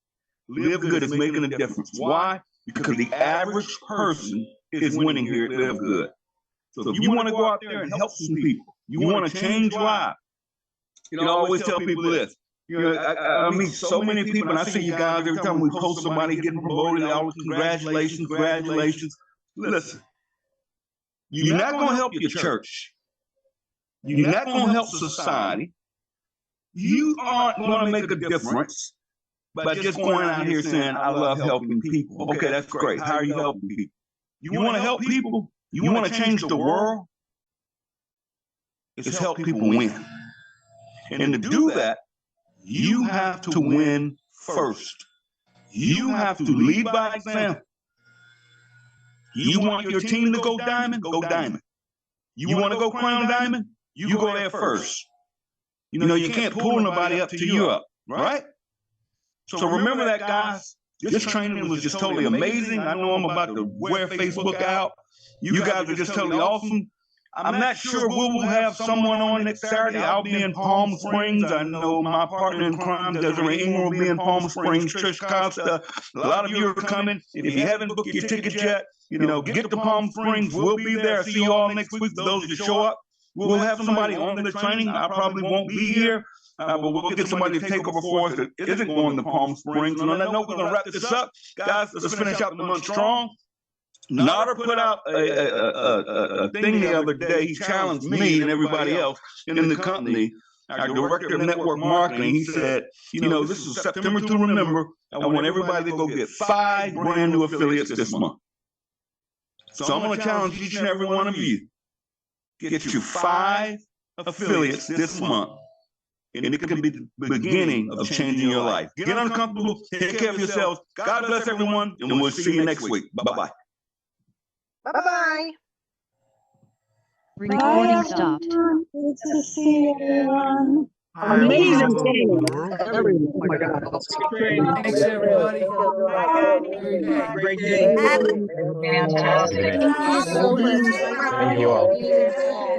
Speaker 1: Live Good is making a difference. Why? Because the average person is winning here at Live Good. So if you want to go out there and help some people, you want to change lives, you know, I always tell people this. You know, I meet so many people, and I see you guys every time we post somebody getting promoted, they always congratulations, congratulations. Listen, you're not going to help your church. You're not going to help society. You aren't going to make a difference by just going out here saying, I love helping people. Okay, that's great. How are you helping people? You want to help people? You want to change the world? It's help people win. And to do that, you have to win first. You have to lead by example. You want your team to go diamond? Go diamond. You want to go Crown Diamond? You go there first. You know, you can't pull nobody up to you up, right? So remember that, guys. This training was just totally amazing. I know I'm about to wear Facebook out. You guys are just totally awesome. I'm not sure we will have someone on next Saturday. I'll be in Palm Springs. I know my partner in crime, Desiree Ingram, will be in Palm Springs. Trish Costa. A lot of you are coming. If you haven't booked your tickets yet, you know, get to Palm Springs. We'll be there. See you all next week. For those that show up, we'll have somebody on the training. I probably won't be here, but we'll get somebody to take over for us that isn't going to Palm Springs. And on that note, we're going to wrap this up. Guys, let's finish out the month strong. Nader put out a thing the other day. He challenged me and everybody else in the company our director of network marketing, he said, this is September to remember. I want everybody to go get 5 brand new affiliates this month. So I'm going to challenge each and every one of you. Get you 5 affiliates this month. And it can be the beginning of changing your life. Get uncomfortable, take care of yourselves. God bless everyone, and we'll see you next week. Bye-bye.
Speaker 4: Bye-bye.
Speaker 6: Recording stopped.
Speaker 7: Good to see everyone.
Speaker 8: Amazing training. Everyone. Oh my God.
Speaker 3: Thanks, everybody.
Speaker 8: Great day.
Speaker 6: Fantastic.
Speaker 7: Thank you so much.
Speaker 9: Thank you all.
Speaker 7: Beautiful.